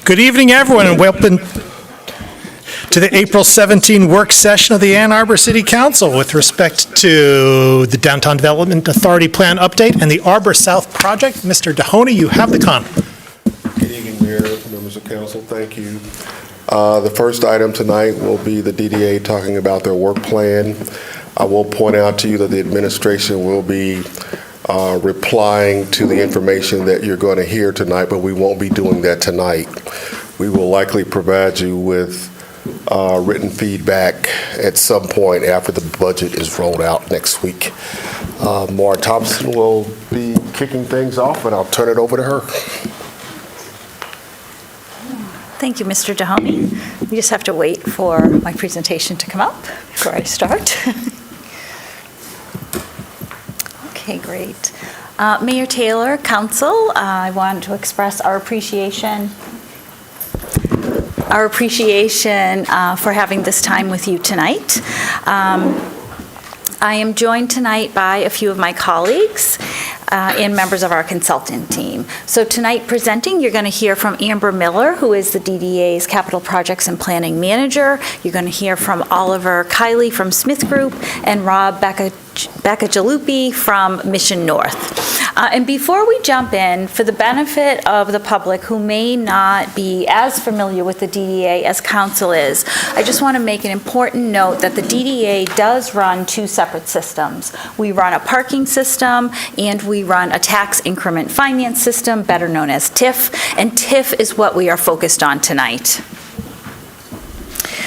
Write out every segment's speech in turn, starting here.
Good evening, everyone, and welcome to the April 17 work session of the Ann Arbor City Council with respect to the Downtown Development Authority Plan update and the Arbor South project. Mr. Dehoney, you have the con. Good evening, Mayor, members of council. Thank you. The first item tonight will be the DDA talking about their work plan. I will point out to you that the administration will be replying to the information that you're going to hear tonight, but we won't be doing that tonight. We will likely provide you with written feedback at some point after the budget is rolled out next week. Maura Thompson will be kicking things off, and I'll turn it over to her. Thank you, Mr. Dehoney. We just have to wait for my presentation to come up before I start. Okay, great. Mayor Taylor, Council, I want to express our appreciation for having this time with you tonight. I am joined tonight by a few of my colleagues and members of our consultant team. So tonight presenting, you're going to hear from Amber Miller, who is the DDA's Capital Projects and Planning Manager. You're going to hear from Oliver Kiley from Smith Group and Rob Baccajalupi from Mission North. And before we jump in, for the benefit of the public who may not be as familiar with the DDA as Council is, I just want to make an important note that the DDA does run two separate systems. We run a parking system and we run a tax increment finance system, better known as TIF, and TIF is what we are focused on tonight.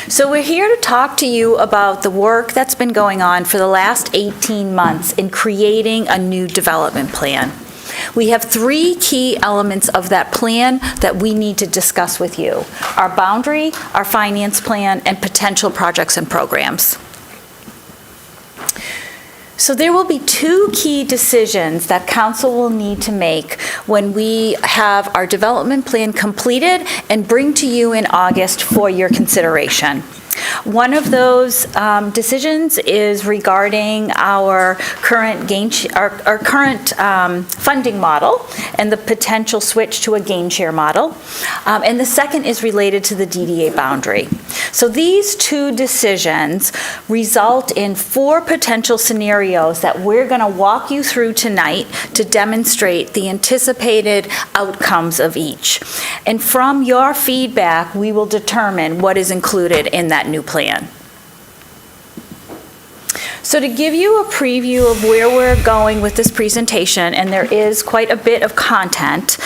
So we're here to talk to you about the work that's been going on for the last 18 months in creating a new development plan. We have three key elements of that plan that we need to discuss with you: our boundary, our finance plan, and potential projects and programs. So there will be two key decisions that Council will need to make when we have our development plan completed and bring to you in August for your consideration. One of those decisions is regarding our current funding model and the potential switch to a gain share model. And the second is related to the DDA boundary. So these two decisions result in four potential scenarios that we're going to walk you through tonight to demonstrate the anticipated outcomes of each. And from your feedback, we will determine what is included in that new plan. So to give you a preview of where we're going with this presentation, and there is quite a bit of content,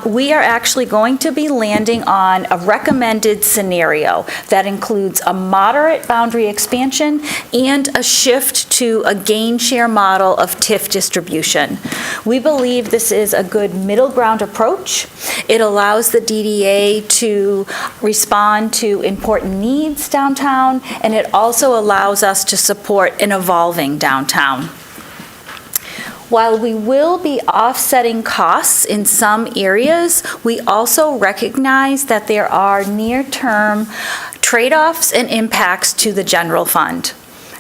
we are actually going to be landing on a recommended scenario that includes a moderate boundary expansion and a shift to a gain share model of TIF distribution. We believe this is a good middle ground approach. It allows the DDA to respond to important needs downtown, and it also allows us to support an evolving downtown. While we will be offsetting costs in some areas, we also recognize that there are near-term trade-offs and impacts to the general fund.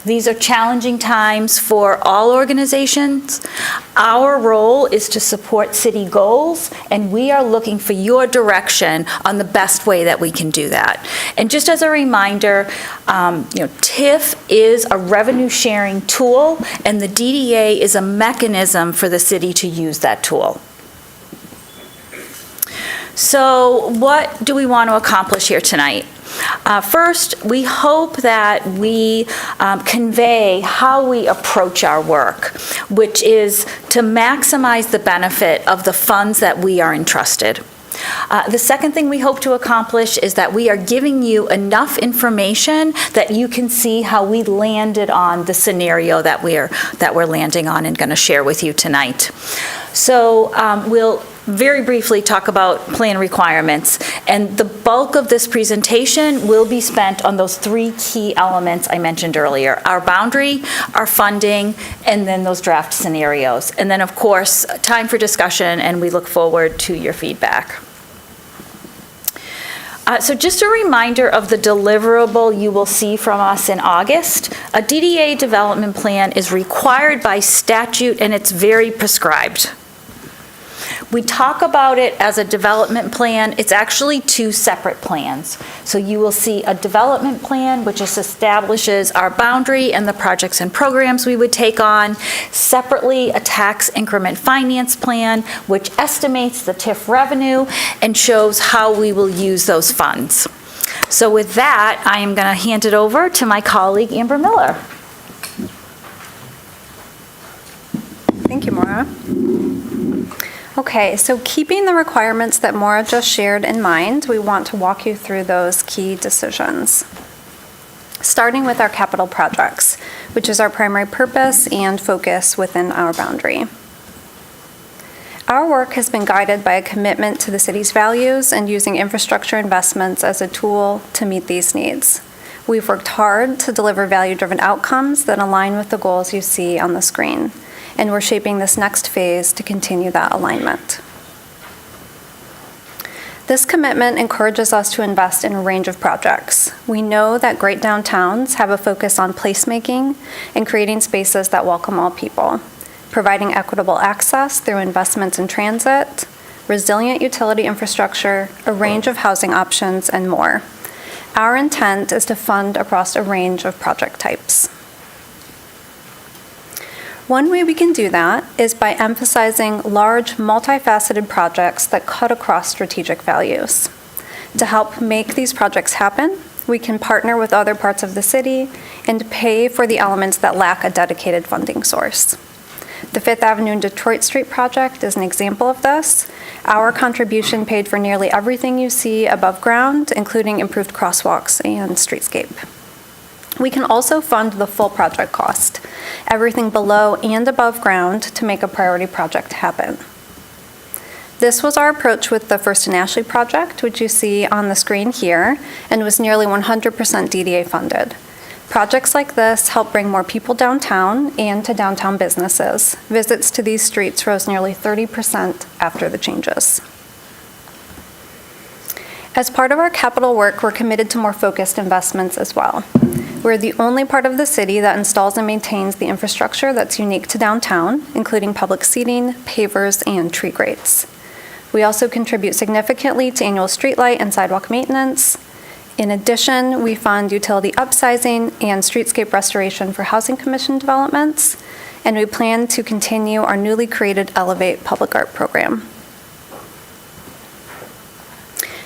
These are challenging times for all organizations. Our role is to support city goals, and we are looking for your direction on the best way that we can do that. And just as a reminder, TIF is a revenue sharing tool, and the DDA is a mechanism for the city to use that tool. So what do we want to accomplish here tonight? First, we hope that we convey how we approach our work, which is to maximize the benefit of the funds that we are entrusted. The second thing we hope to accomplish is that we are giving you enough information that you can see how we landed on the scenario that we're landing on and going to share with you tonight. So we'll very briefly talk about plan requirements, and the bulk of this presentation will be spent on those three key elements I mentioned earlier: our boundary, our funding, and then those draft scenarios. And then, of course, time for discussion, and we look forward to your feedback. So just a reminder of the deliverable you will see from us in August. A DDA development plan is required by statute, and it's very prescribed. We talk about it as a development plan. It's actually two separate plans. So you will see a development plan, which just establishes our boundary and the projects and programs we would take on. Separately, a tax increment finance plan, which estimates the TIF revenue and shows how we will use those funds. So with that, I am going to hand it over to my colleague, Amber Miller. Thank you, Maura. Okay, so keeping the requirements that Maura just shared in mind, we want to walk you through those key decisions. Starting with our capital projects, which is our primary purpose and focus within our boundary. Our work has been guided by a commitment to the city's values and using infrastructure investments as a tool to meet these needs. We've worked hard to deliver value-driven outcomes that align with the goals you see on the screen, and we're shaping this next phase to continue that alignment. This commitment encourages us to invest in a range of projects. We know that great downtowns have a focus on placemaking and creating spaces that welcome all people, providing equitable access through investments in transit, resilient utility infrastructure, a range of housing options, and more. Our intent is to fund across a range of project types. One way we can do that is by emphasizing large, multifaceted projects that cut across strategic values. To help make these projects happen, we can partner with other parts of the city and pay for the elements that lack a dedicated funding source. The Fifth Avenue and Detroit Street project is an example of this. Our contribution paid for nearly everything you see above ground, including improved crosswalks and streetscape. We can also fund the full project cost, everything below and above ground, to make a priority project happen. This was our approach with the First and Ashley project, which you see on the screen here, and was nearly 100% DDA funded. Projects like this help bring more people downtown and to downtown businesses. Visits to these streets rose nearly 30% after the changes. As part of our capital work, we're committed to more focused investments as well. We're the only part of the city that installs and maintains the infrastructure that's unique to downtown, including public seating, pavers, and tree grates. We also contribute significantly to annual streetlight and sidewalk maintenance. In addition, we fund utility upsizing and streetscape restoration for Housing Commission developments, and we plan to continue our newly created Elevate Public Art program.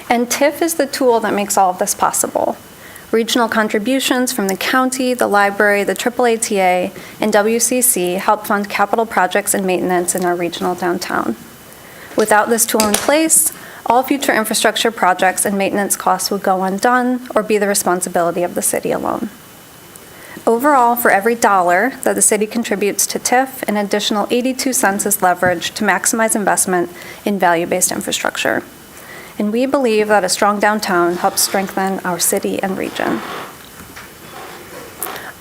And TIF is the tool that makes all of this possible. Regional contributions from the county, the library, the AAATA, and WCC help fund capital projects and maintenance in our regional downtown. Without this tool in place, all future infrastructure projects and maintenance costs would go undone or be the responsibility of the city alone. Overall, for every dollar that the city contributes to TIF, an additional 82 cents is leveraged to maximize investment in value-based infrastructure. And we believe that a strong downtown helps strengthen our city and region.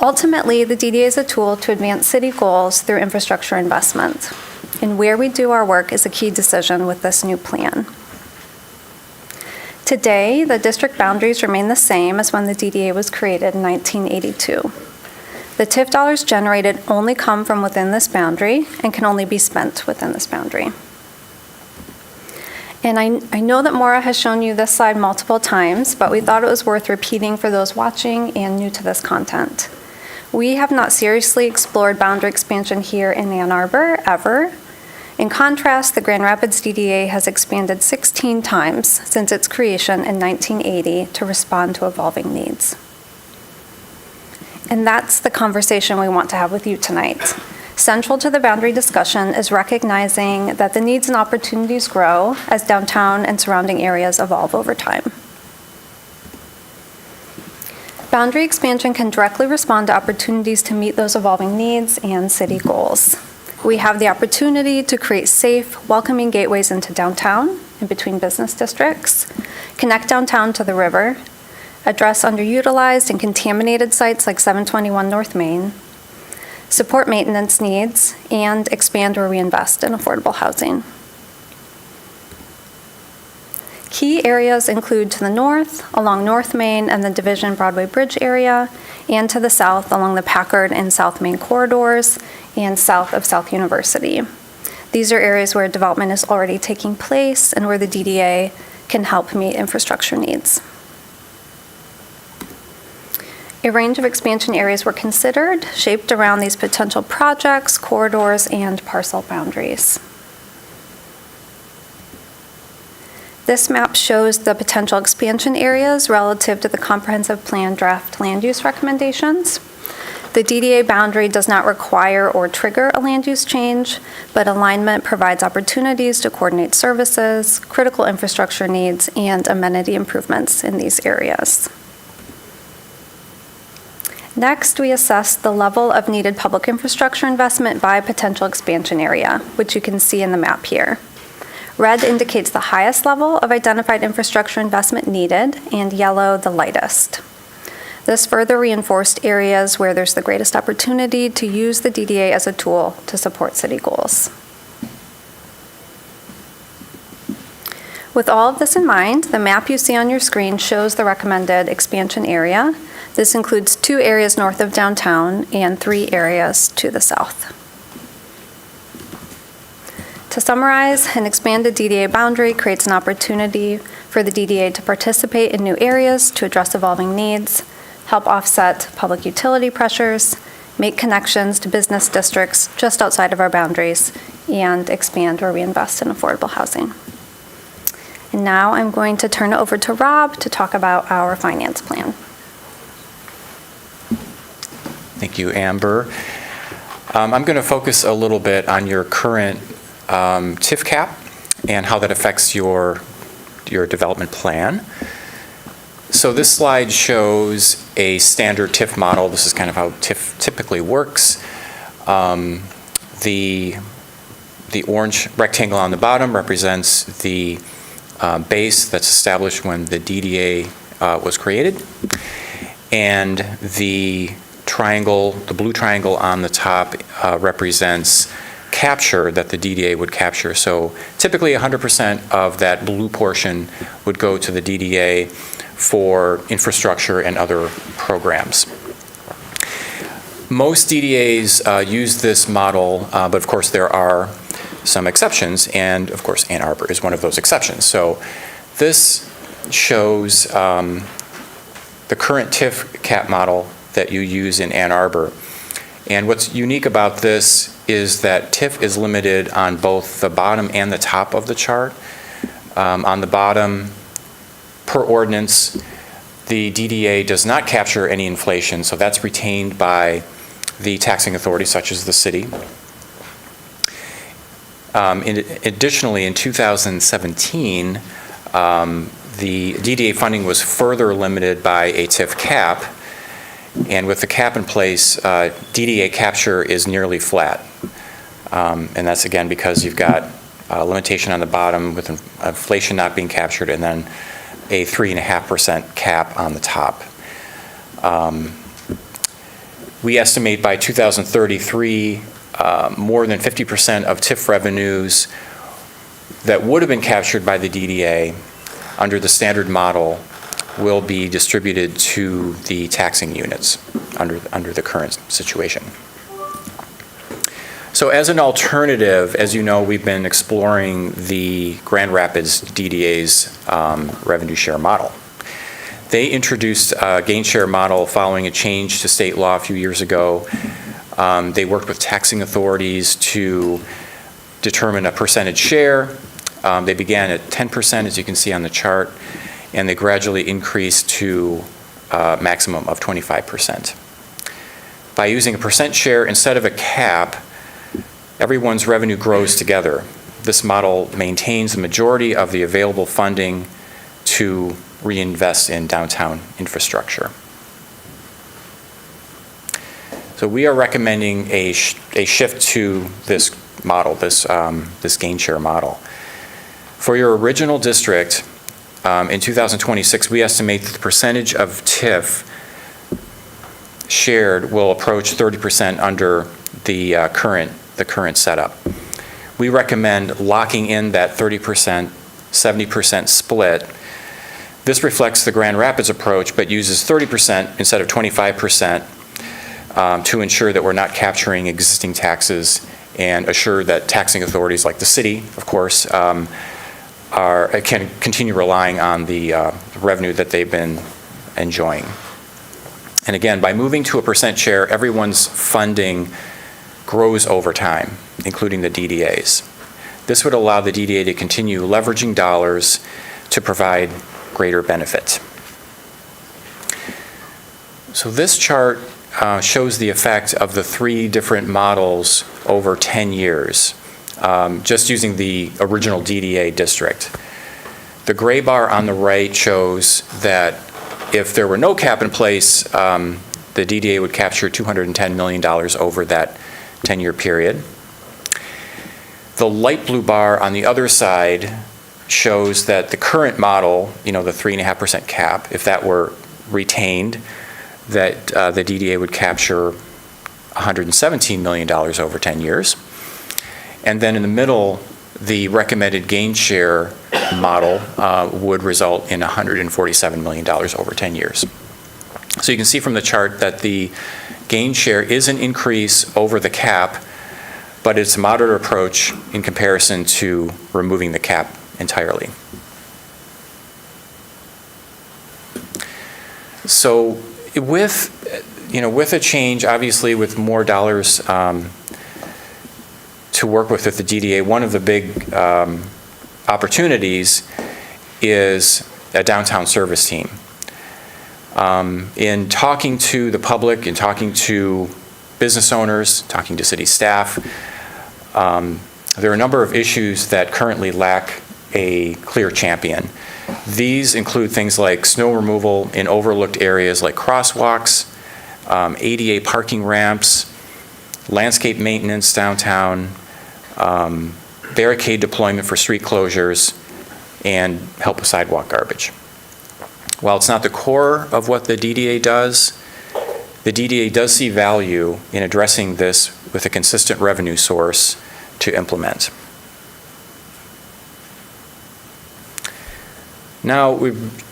Ultimately, the DDA is a tool to advance city goals through infrastructure investment. And where we do our work is a key decision with this new plan. Today, the district boundaries remain the same as when the DDA was created in 1982. The TIF dollars generated only come from within this boundary and can only be spent within this boundary. And I know that Maura has shown you this slide multiple times, but we thought it was worth repeating for those watching and new to this content. We have not seriously explored boundary expansion here in Ann Arbor, ever. In contrast, the Grand Rapids DDA has expanded 16 times since its creation in 1980 to respond to evolving needs. And that's the conversation we want to have with you tonight. Central to the boundary discussion is recognizing that the needs and opportunities grow as downtown and surrounding areas evolve over time. Boundary expansion can directly respond to opportunities to meet those evolving needs and city goals. We have the opportunity to create safe, welcoming gateways into downtown and between business districts, connect downtown to the river, address underutilized and contaminated sites like 721 North Main, support maintenance needs, and expand or reinvest in affordable housing. Key areas include to the north, along North Main and the Division Broadway Bridge area, and to the south along the Packard and South Main corridors, and south of South University. These are areas where development is already taking place and where the DDA can help meet infrastructure needs. A range of expansion areas were considered, shaped around these potential projects, corridors, and parcel boundaries. This map shows the potential expansion areas relative to the comprehensive plan draft land use recommendations. The DDA boundary does not require or trigger a land use change, but alignment provides opportunities to coordinate services, critical infrastructure needs, and amenity improvements in these areas. Next, we assess the level of needed public infrastructure investment by potential expansion area, which you can see in the map here. Red indicates the highest level of identified infrastructure investment needed, and yellow the lightest. This further reinforced areas where there's the greatest opportunity to use the DDA as a tool to support city goals. With all of this in mind, the map you see on your screen shows the recommended expansion area. This includes 2 areas north of downtown and 3 areas to the south. To summarize, an expanded DDA boundary creates an opportunity for the DDA to participate in new areas to address evolving needs, help offset public utility pressures, make connections to business districts just outside of our boundaries, and expand where we invest in affordable housing. And now I'm going to turn it over to Rob to talk about our finance plan. Thank you, Amber. I'm going to focus a little bit on your current TIF cap and how that affects your development plan. So this slide shows a standard TIF model. This is kind of how TIF typically works. The orange rectangle on the bottom represents the base that's established when the DDA was created. And the blue triangle on the top represents capture that the DDA would capture. So typically 100% of that blue portion would go to the DDA for infrastructure and other programs. Most DDAs use this model, but of course there are some exceptions, and of course Ann Arbor is one of those exceptions. So this shows the current TIF cap model that you use in Ann Arbor. And what's unique about this is that TIF is limited on both the bottom and the top of the chart. On the bottom, per ordinance, the DDA does not capture any inflation, so that's retained by the taxing authorities such as the city. Additionally, in 2017, the DDA funding was further limited by a TIF cap, and with the cap in place, DDA capture is nearly flat. And that's again because you've got a limitation on the bottom with inflation not being captured, and then a 3.5% cap on the top. We estimate by 2033, more than 50% of TIF revenues that would have been captured by the DDA under the standard model will be distributed to the taxing units under the current situation. So as an alternative, as you know, we've been exploring the Grand Rapids DDA's revenue share model. They introduced a gain share model following a change to state law a few years ago. They worked with taxing authorities to determine a percentage share. They began at 10%, as you can see on the chart, and they gradually increased to a maximum of 25%. By using a percent share instead of a cap, everyone's revenue grows together. This model maintains the majority of the available funding to reinvest in downtown infrastructure. So we are recommending a shift to this model, this gain share model. For your original district, in 2026, we estimate that the percentage of TIF shared will approach 30% under the current setup. We recommend locking in that 30%, 70% split. This reflects the Grand Rapids approach, but uses 30% instead of 25% to ensure that we're not capturing existing taxes and assure that taxing authorities like the city, of course, can continue relying on the revenue that they've been enjoying. And again, by moving to a percent share, everyone's funding grows over time, including the DDAs. This would allow the DDA to continue leveraging dollars to provide greater benefit. So this chart shows the effect of the 3 different models over 10 years, just using the original DDA district. The gray bar on the right shows that if there were no cap in place, the DDA would capture $210 million over that 10-year period. The light blue bar on the other side shows that the current model, the 3.5% cap, if that were retained, that the DDA would capture $117 million over 10 years. And then in the middle, the recommended gain share model would result in $147 million over 10 years. So you can see from the chart that the gain share is an increase over the cap, but it's a moderate approach in comparison to removing the cap entirely. So with a change, obviously with more dollars to work with the DDA, one of the big opportunities is a downtown service team. In talking to the public, in talking to business owners, talking to city staff, there are a number of issues that currently lack a clear champion. These include things like snow removal in overlooked areas like crosswalks, ADA parking ramps, landscape maintenance downtown, barricade deployment for street closures, and help with sidewalk garbage. While it's not the core of what the DDA does, the DDA does see value in addressing this with a consistent revenue source to implement. Now, we've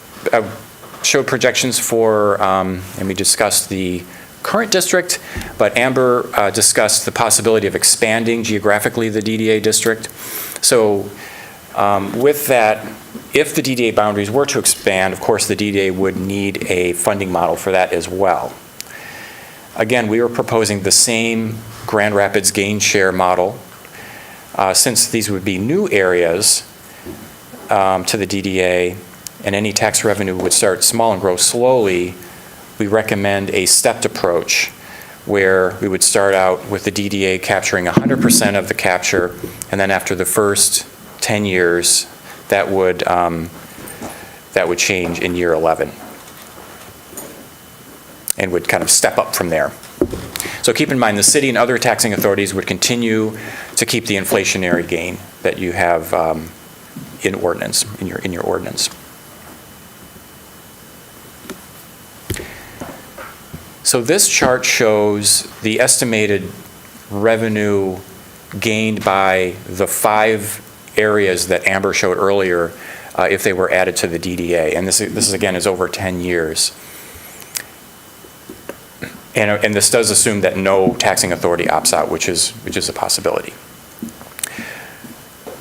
showed projections for, and we discussed the current district, but Amber discussed the possibility of expanding geographically the DDA district. So with that, if the DDA boundaries were to expand, of course, the DDA would need a funding model for that as well. Again, we were proposing the same Grand Rapids gain share model. Since these would be new areas to the DDA, and any tax revenue would start small and grow slowly, we recommend a stepped approach where we would start out with the DDA capturing 100% of the capture, and then after the first 10 years, that would change in year 11 and would kind of step up from there. So keep in mind, the city and other taxing authorities would continue to keep the inflationary gain that you have in your ordinance. So this chart shows the estimated revenue gained by the 5 areas that Amber showed earlier if they were added to the DDA. And this is again is over 10 years. And this does assume that no taxing authority opts out, which is a possibility.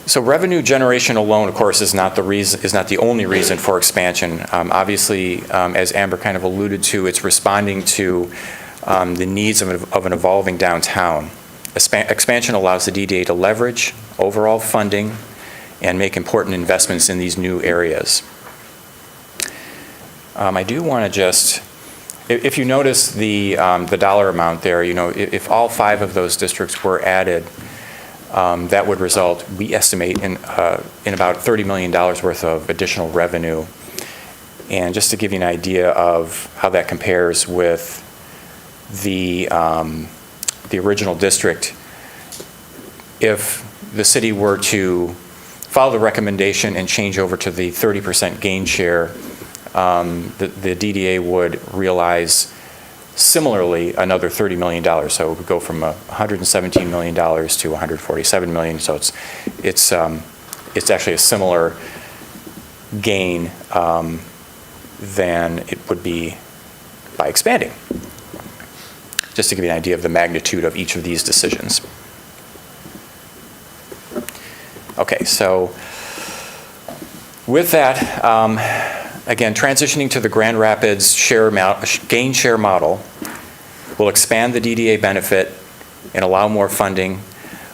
So revenue generation alone, of course, is not the only reason for expansion. Obviously, as Amber kind of alluded to, it's responding to the needs of an evolving downtown. Expansion allows the DDA to leverage overall funding and make important investments in these new areas. I do want to just, if you notice the dollar amount there, if all 5 of those districts were added, that would result, we estimate, in about $30 million worth of additional revenue. And just to give you an idea of how that compares with the original district, if the city were to follow the recommendation and change over to the 30% gain share, the DDA would realize similarly another $30 million. So it would go from $117 million to $147 million. So it's actually a similar gain than it would be by expanding. Just to give you an idea of the magnitude of each of these decisions. Okay, so with that, again, transitioning to the Grand Rapids gain share model will expand the DDA benefit and allow more funding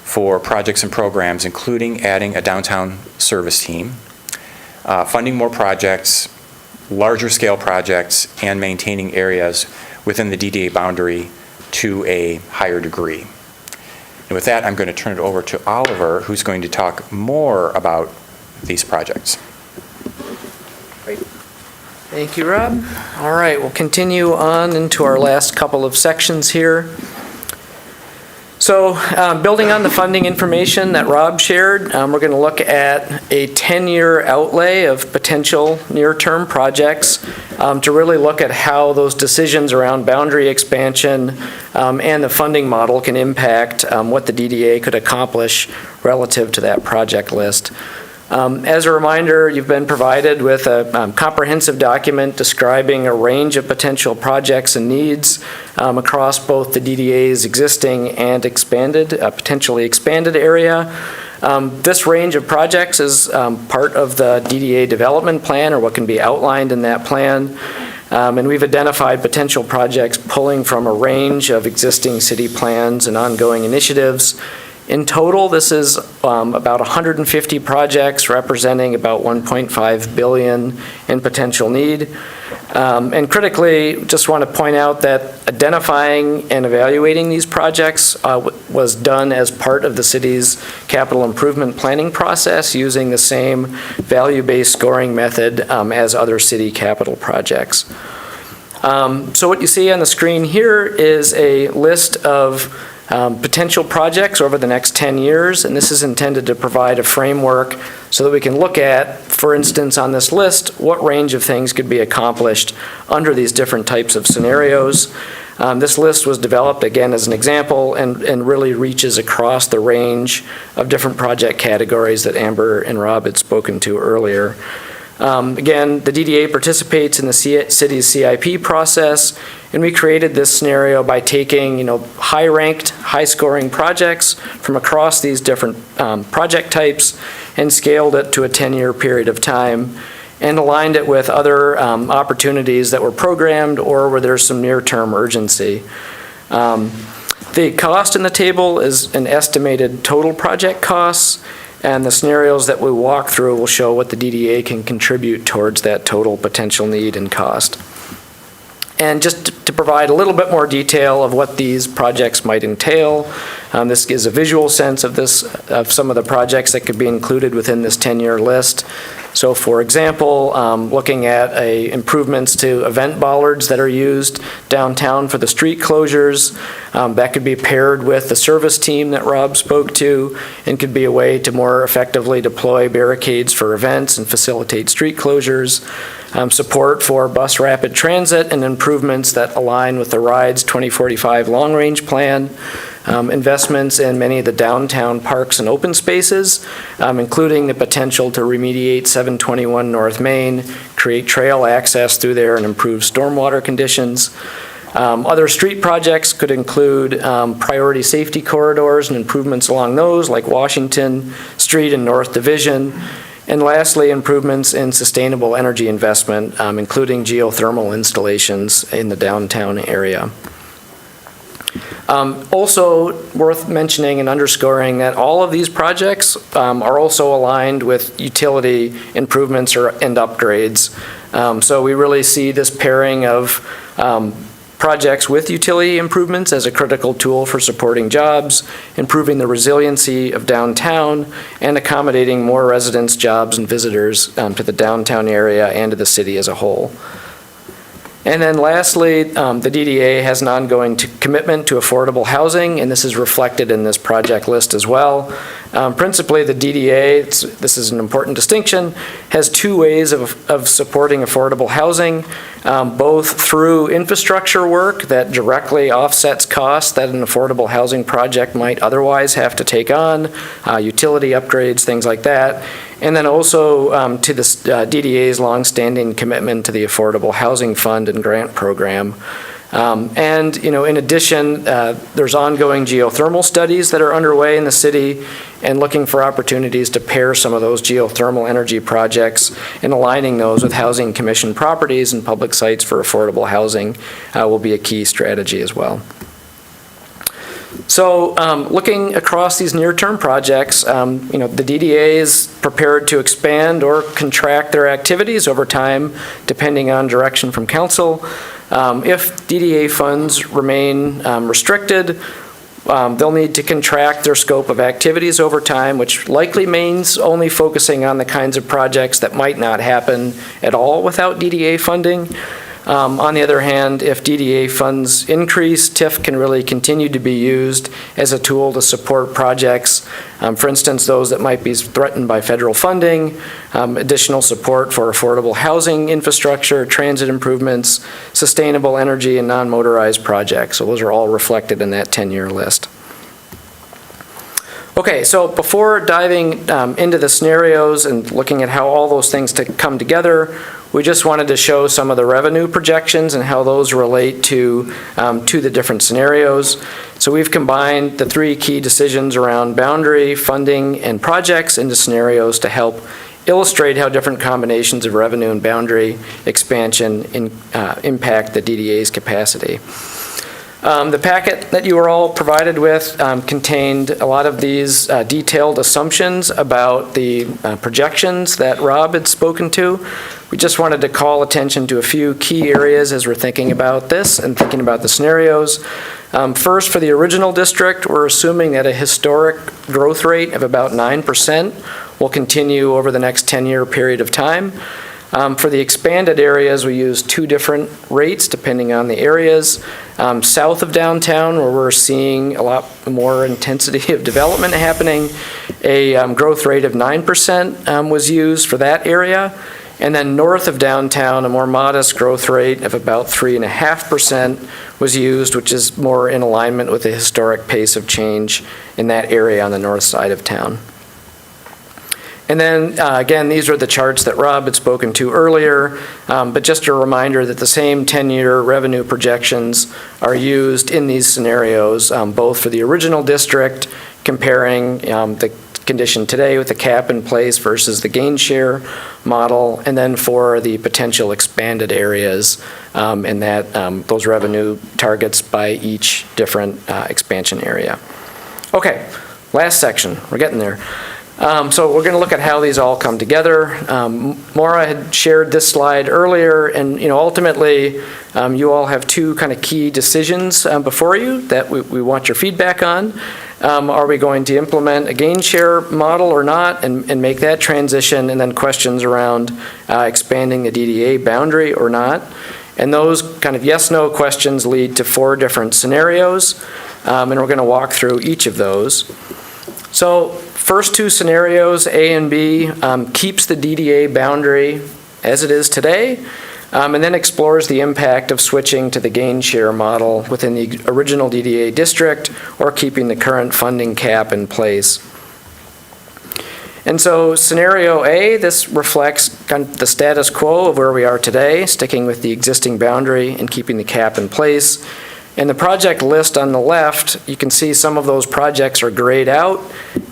for projects and programs, including adding a downtown service team, funding more projects, larger scale projects, and maintaining areas within the DDA boundary to a higher degree. And with that, I'm going to turn it over to Oliver, who's going to talk more about these projects. Great. Thank you, Rob. All right, we'll continue on into our last couple of sections here. So building on the funding information that Rob shared, we're going to look at a 10-year outlay of potential near-term projects to really look at how those decisions around boundary expansion and the funding model can impact what the DDA could accomplish relative to that project list. As a reminder, you've been provided with a comprehensive document describing a range of potential projects and needs across both the DDA's existing and potentially expanded area. This range of projects is part of the DDA development plan, or what can be outlined in that plan. And we've identified potential projects pulling from a range of existing city plans and ongoing initiatives. In total, this is about 150 projects representing about $1.5 billion in potential need. And critically, just want to point out that identifying and evaluating these projects was done as part of the city's capital improvement planning process using the same value-based scoring method as other city capital projects. So what you see on the screen here is a list of potential projects over the next 10 years, and this is intended to provide a framework so that we can look at, for instance, on this list, what range of things could be accomplished under these different types of scenarios. This list was developed, again, as an example, and really reaches across the range of different project categories that Amber and Rob had spoken to earlier. Again, the DDA participates in the city's CIP process, and we created this scenario by taking, high-ranked, high-scoring projects from across these different project types and scaled it to a 10-year period of time and aligned it with other opportunities that were programmed or where there's some near-term urgency. The cost in the table is an estimated total project costs, and the scenarios that we walk through will show what the DDA can contribute towards that total potential need and cost. And just to provide a little bit more detail of what these projects might entail, this gives a visual sense of some of the projects that could be included within this 10-year list. So for example, looking at improvements to event bollards that are used downtown for the street closures, that could be paired with the service team that Rob spoke to and could be a way to more effectively deploy barricades for events and facilitate street closures. Support for bus rapid transit and improvements that align with the RIDE's 2045 long-range plan. Investments in many of the downtown parks and open spaces, including the potential to remediate 721 North Main, create trail access through there, and improve stormwater conditions. Other street projects could include priority safety corridors and improvements along those, like Washington Street and North Division. And lastly, improvements in sustainable energy investment, including geothermal installations in the downtown area. Also worth mentioning and underscoring that all of these projects are also aligned with utility improvements and upgrades. So we really see this pairing of projects with utility improvements as a critical tool for supporting jobs, improving the resiliency of downtown, and accommodating more residents, jobs, and visitors to the downtown area and to the city as a whole. And then lastly, the DDA has an ongoing commitment to affordable housing, and this is reflected in this project list as well. Principally, the DDA, this is an important distinction, has two ways of supporting affordable housing, both through infrastructure work that directly offsets costs that an affordable housing project might otherwise have to take on, utility upgrades, things like that, and then also to the DDA's longstanding commitment to the Affordable Housing Fund and grant program. And, in addition, there's ongoing geothermal studies that are underway in the city and looking for opportunities to pair some of those geothermal energy projects and aligning those with Housing Commission properties and public sites for affordable housing will be a key strategy as well. So looking across these near-term projects, the DDA is prepared to expand or contract their activities over time, depending on direction from council. If DDA funds remain restricted, they'll need to contract their scope of activities over time, which likely means only focusing on the kinds of projects that might not happen at all without DDA funding. On the other hand, if DDA funds increase, TIF can really continue to be used as a tool to support projects, for instance, those that might be threatened by federal funding, additional support for affordable housing infrastructure, transit improvements, sustainable energy, and non-motorized projects. So those are all reflected in that 10-year list. Okay, so before diving into the scenarios and looking at how all those things come together, we just wanted to show some of the revenue projections and how those relate to the different scenarios. So we've combined the three key decisions around boundary, funding, and projects into scenarios to help illustrate how different combinations of revenue and boundary expansion impact the DDA's capacity. The packet that you were all provided with contained a lot of these detailed assumptions about the projections that Rob had spoken to. We just wanted to call attention to a few key areas as we're thinking about this and thinking about the scenarios. First, for the original district, we're assuming that a historic growth rate of about 9% will continue over the next 10-year period of time. For the expanded areas, we use two different rates depending on the areas. South of downtown, where we're seeing a lot more intensity of development happening, a growth rate of 9% was used for that area. And then north of downtown, a more modest growth rate of about 3.5% was used, which is more in alignment with the historic pace of change in that area on the north side of town. And then, again, these are the charts that Rob had spoken to earlier, but just a reminder that the same 10-year revenue projections are used in these scenarios, both for the original district, comparing the condition today with the cap in place versus the gain share model, and then for the potential expanded areas and that those revenue targets by each different expansion area. Okay, last section, we're getting there. So we're going to look at how these all come together. Maura had shared this slide earlier, and ultimately you all have two kind of key decisions before you that we want your feedback on. Are we going to implement a gain share model or not and make that transition, and then questions around expanding the DDA boundary or not. And those kind of yes/no questions lead to 4 different scenarios, and we're going to walk through each of those. So first 2 scenarios, A and B, keeps the DDA boundary as it is today, and then explores the impact of switching to the gain share model within the original DDA district or keeping the current funding cap in place. And so scenario A, this reflects kind of the status quo of where we are today, sticking with the existing boundary and keeping the cap in place. In the project list on the left, you can see some of those projects are grayed out,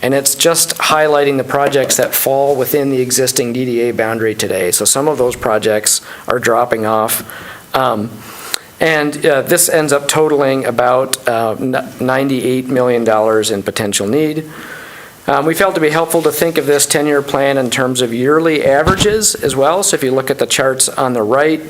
and it's just highlighting the projects that fall within the existing DDA boundary today. So some of those projects are dropping off. This ends up totaling about $98 million in potential need. We felt to be helpful to think of this 10-year plan in terms of yearly averages as well. So if you look at the charts on the right,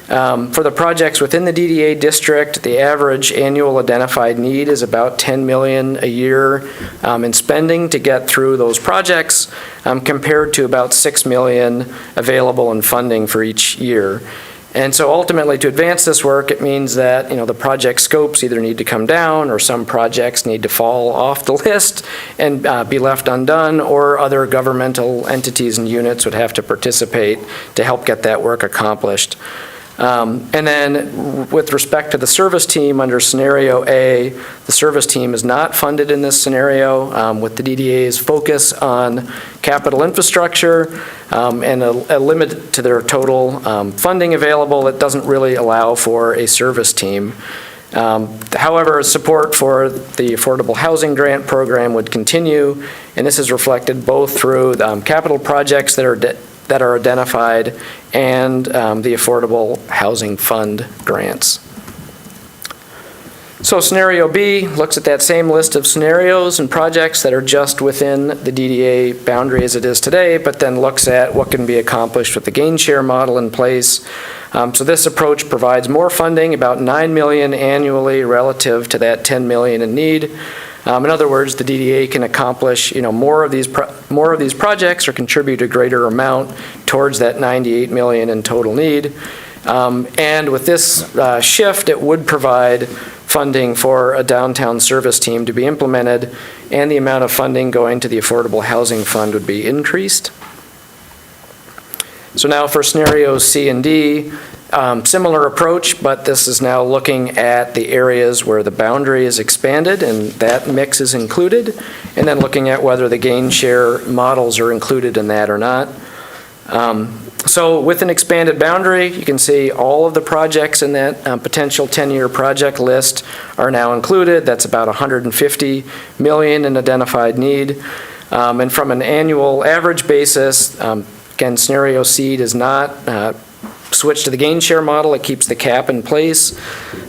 for the projects within the DDA district, the average annual identified need is about $10 million a year in spending to get through those projects, compared to about $6 million available in funding for each year. And so ultimately, to advance this work, it means that the project scopes either need to come down, or some projects need to fall off the list and be left undone, or other governmental entities and units would have to participate to help get that work accomplished. And then with respect to the service team, under scenario A, the service team is not funded in this scenario, with the DDA's focus on capital infrastructure and a limit to their total funding available. It doesn't really allow for a service team. However, support for the Affordable Housing Grant Program would continue, and this is reflected both through capital projects that are identified and the Affordable Housing Fund grants. So scenario B looks at that same list of scenarios and projects that are just within the DDA boundary as it is today, but then looks at what can be accomplished with the gain share model in place. So this approach provides more funding, about $9 million annually relative to that $10 million in need. In other words, the DDA can accomplish, more of these projects or contribute a greater amount towards that $98 million in total need. And with this shift, it would provide funding for a downtown service team to be implemented, and the amount of funding going to the Affordable Housing Fund would be increased. So now for scenarios C and D, similar approach, but this is now looking at the areas where the boundary is expanded and that mix is included, and then looking at whether the gain share models are included in that or not. So with an expanded boundary, you can see all of the projects in that potential 10-year project list are now included. That's about $150 million in identified need. And from an annual average basis, again, scenario C does not switch to the gain share model. It keeps the cap in place.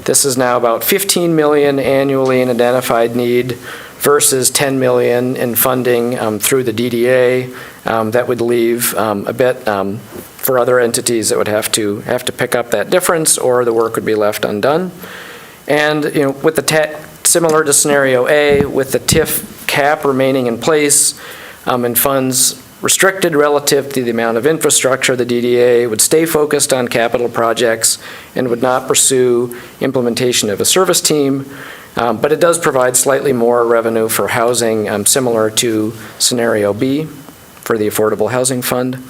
This is now about $15 million annually in identified need versus $10 million in funding through the DDA. That would leave a bit for other entities that would have to pick up that difference, or the work would be left undone. And with the similar to scenario A, with the TIF cap remaining in place and funds restricted relative to the amount of infrastructure, the DDA would stay focused on capital projects and would not pursue implementation of a service team. But it does provide slightly more revenue for housing, similar to scenario B for the Affordable Housing Fund.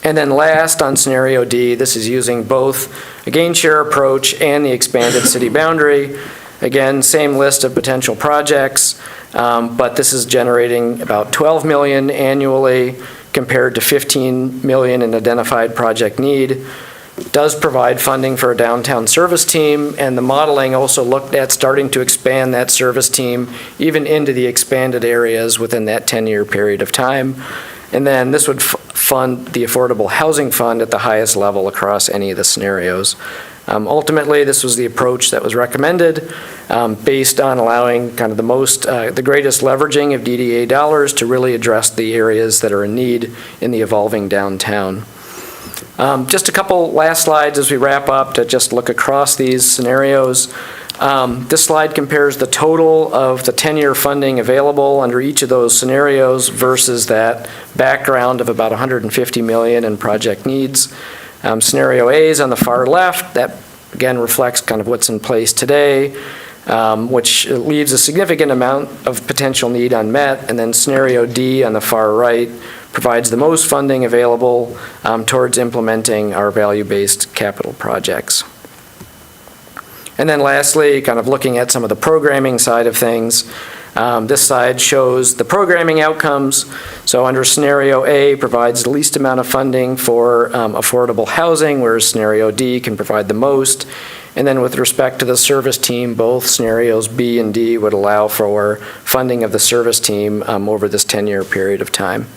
And then last, on scenario D, this is using both a gain share approach and the expanded city boundary. Again, same list of potential projects, but this is generating about $12 million annually compared to $15 million in identified project need. Does provide funding for a downtown service team, and the modeling also looked at starting to expand that service team even into the expanded areas within that 10-year period of time. And then this would fund the Affordable Housing Fund at the highest level across any of the scenarios. Ultimately, this was the approach that was recommended based on allowing kind of the greatest leveraging of DDA dollars to really address the areas that are in need in the evolving downtown. Just a couple last slides as we wrap up to just look across these scenarios. This slide compares the total of the 10-year funding available under each of those scenarios versus that background of about $150 million in project needs. Scenario A is on the far left. That, again, reflects kind of what's in place today, which leaves a significant amount of potential need unmet. And then scenario D on the far right provides the most funding available towards implementing our value-based capital projects. And then lastly, kind of looking at some of the programming side of things, this side shows the programming outcomes. So under scenario A provides the least amount of funding for affordable housing, whereas scenario D can provide the most. And then with respect to the service team, both scenarios B and D would allow for funding of the service team over this 10-year period of time.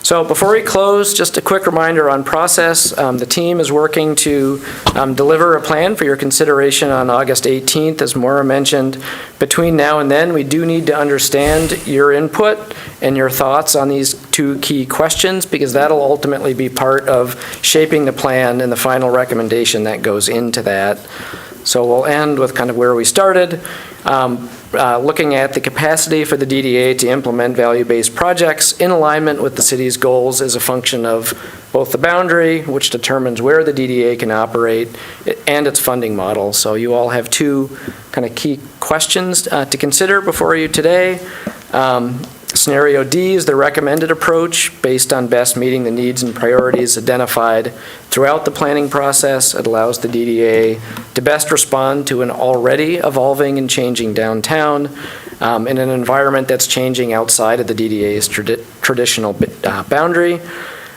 So before we close, just a quick reminder on process. The team is working to deliver a plan for your consideration on August 18th, as Maura mentioned. Between now and then, we do need to understand your input and your thoughts on these two key questions, because that'll ultimately be part of shaping the plan and the final recommendation that goes into that. So we'll end with kind of where we started. Looking at the capacity for the DDA to implement value-based projects in alignment with the city's goals is a function of both the boundary, which determines where the DDA can operate, and its funding model. So you all have two kind of key questions to consider before you today. Scenario D is the recommended approach based on best meeting the needs and priorities identified throughout the planning process. It allows the DDA to best respond to an already evolving and changing downtown in an environment that's changing outside of the DDA's traditional boundary.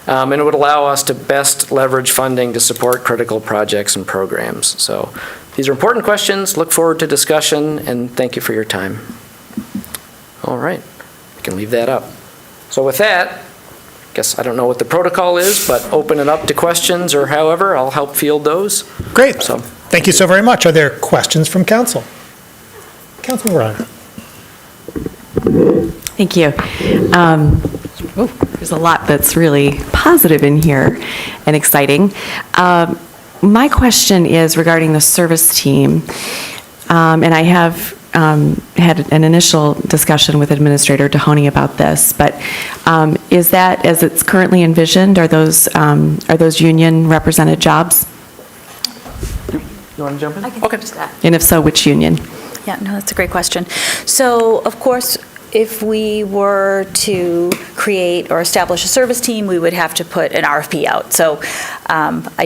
And it would allow us to best leverage funding to support critical projects and programs. So these are important questions. Look forward to discussion, and thank you for your time. All right, I can leave that up. So with that, I guess I don't know what the protocol is, but open it up to questions or however, I'll help field those. Great. So, Thank you so very much. Are there questions from council? Councilman Ryan. Thank you. There's a lot that's really positive in here and exciting. My question is regarding the service team, and I have had an initial discussion with Administrator Mahoney about this, but is that, as it's currently envisioned, are those union represented jobs? you want to jump in? I can Okay. answer that. And if so, which union? Yeah, no, that's a great question. So, of course, if we were to create or establish a service team, we would have to put an RFP out. So I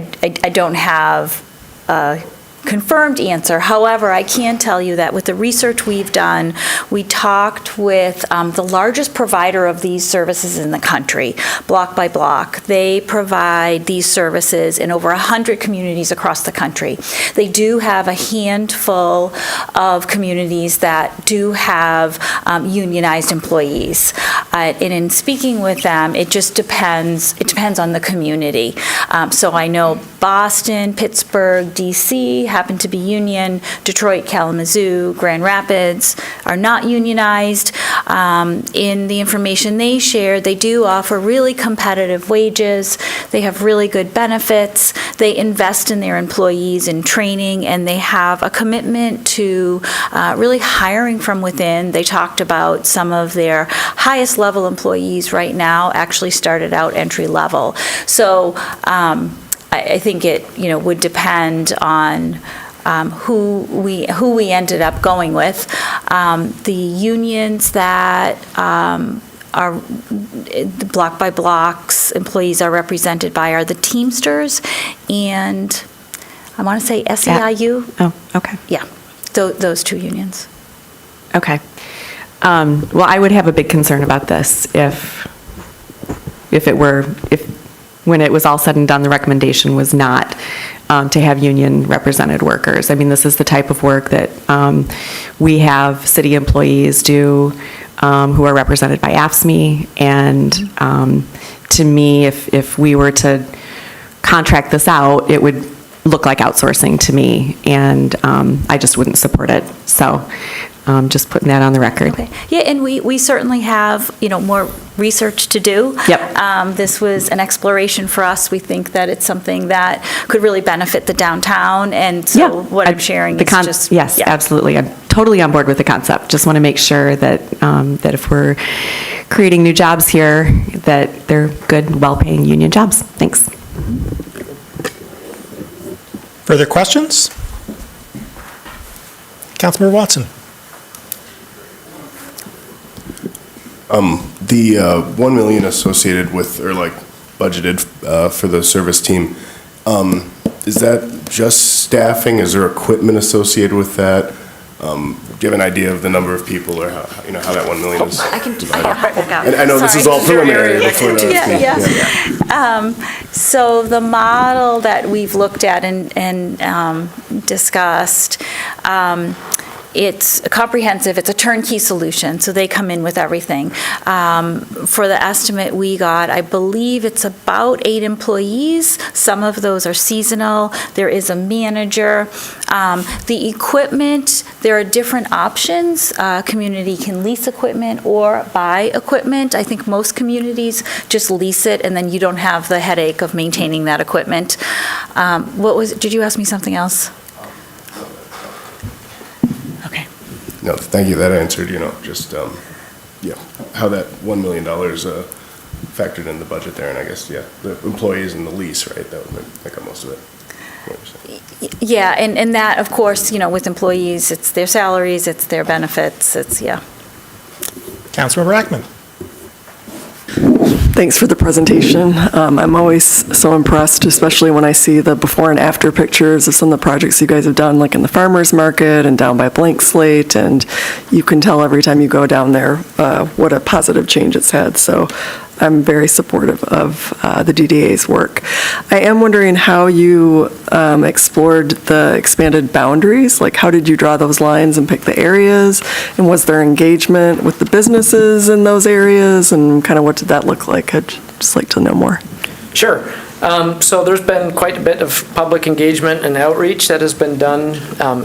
don't have a confirmed answer. However, I can tell you that with the research we've done, we talked with the largest provider of these services in the country, Block by Block. They provide these services in over 100 communities across the country. They do have a handful of communities that do have unionized employees. And in speaking with them, it just depends. It depends on the community. So I know Boston, Pittsburgh, DC happen to be union. Detroit, Kalamazoo, Grand Rapids are not unionized. In the information they shared, they do offer really competitive wages. They have really good benefits. They invest in their employees in training, and they have a commitment to really hiring from within. They talked about some of their highest level employees right now actually started out entry level. So I think it would depend on who we ended up going with. The unions that are the Block by Blocks employees are represented by are the Teamsters and I want to say SEIU. Oh, okay. Yeah, those two unions. Okay. Well, I would have a big concern about this if when it was all said and done, the recommendation was not to have union represented workers. I mean, this is the type of work that we have city employees do who are represented by AFSCME, and to me, if we were to contract this out, it would look like outsourcing to me, and I just wouldn't support it. So just putting that on the record. Okay. Yeah, and we certainly have, more research to do. Yep. This was an exploration for us. We think that it's something that could really benefit the downtown, and so what I'm sharing is just... Yes, yeah. absolutely. I'm totally on board with the concept. Just want to make sure that that if we're creating new jobs here, that they're good, well-paying union jobs. Thanks. Further questions? Councilmember Watson. The $1 million associated with, or like budgeted for the service team, is that just staffing? Is there equipment associated with that? Do you have an idea of the number of people or how that $1 million is? I can divided? back up. And I know this is all preliminary. So the model that we've looked at and discussed, it's comprehensive. It's a turnkey solution, so they come in with everything. For the estimate we got, I believe it's about 8 employees. Some of those are seasonal. There is a manager. The equipment, there are different options. Community can lease equipment or buy equipment. I think most communities just lease it, and then you don't have the headache of maintaining that equipment. Did you ask me something else? Okay. No, thank you. That answered, just, how that $1 million factored in the budget there. And I guess, the employees and the lease, right? That would make up most of it. Yeah, and that, of course, with employees, it's their salaries, it's their benefits, Councilmember Ackman. Thanks for the presentation. I'm always so impressed, especially when I see the before and after pictures of some of the projects you guys have done, like in the farmer's market and down by Blank Slate, and you can tell every time you go down there what a positive change it's had. So I'm very supportive of the DDA's work. I am wondering how you explored the expanded boundaries. Like, how did you draw those lines and pick the areas? And was there engagement with the businesses in those areas? And kind of what did that look like? I'd just like to know more. Sure. So there's been quite a bit of public engagement and outreach that has been done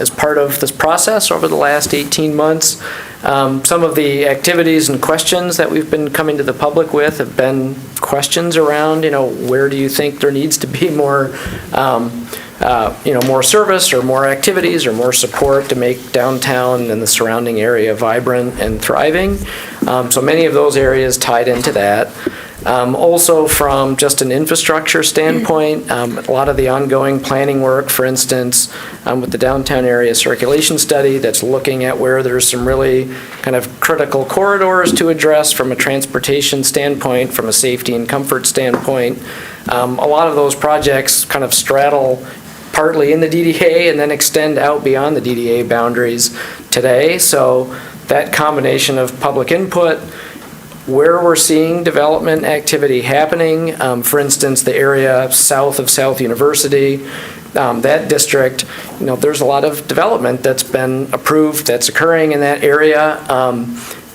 as part of this process over the last 18 months. Some of the activities and questions that we've been coming to the public with have been questions around, where do you think there needs to be more, more service or more activities or more support to make downtown and the surrounding area vibrant and thriving. So many of those areas tied into that. Also from just an infrastructure standpoint, a lot of the ongoing planning work, for instance, with the downtown area circulation study that's looking at where there's some really kind of critical corridors to address from a transportation standpoint, from a safety and comfort standpoint. A lot of those projects kind of straddle partly in the DDA and then extend out beyond the DDA boundaries today. So that combination of public input, where we're seeing development activity happening, for instance, the area south of South University, that district, there's a lot of development that's been approved that's occurring in that area,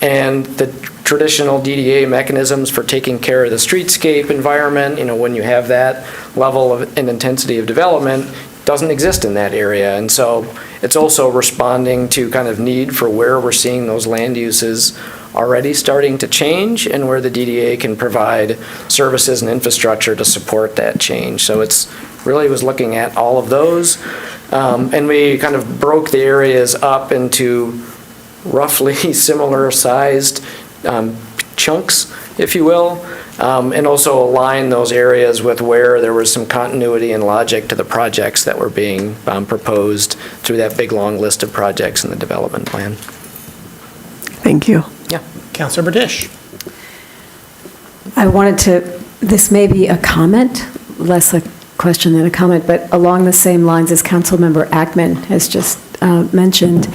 and the traditional DDA mechanisms for taking care of the streetscape environment, when you have that level of and intensity of development, doesn't exist in that area. And so it's also responding to kind of need for where we're seeing those land uses already starting to change and where the DDA can provide services and infrastructure to support that change. So it's really was looking at all of those. And we kind of broke the areas up into roughly similar sized chunks, if you will, and also align those areas with where there was some continuity and logic to the projects that were being proposed through that big long list of projects in the development plan. Thank you. Yeah. Councilor Dish. I wanted to, this may be a comment, less a question than a comment, but along the same lines as Councilmember Ackman has just mentioned,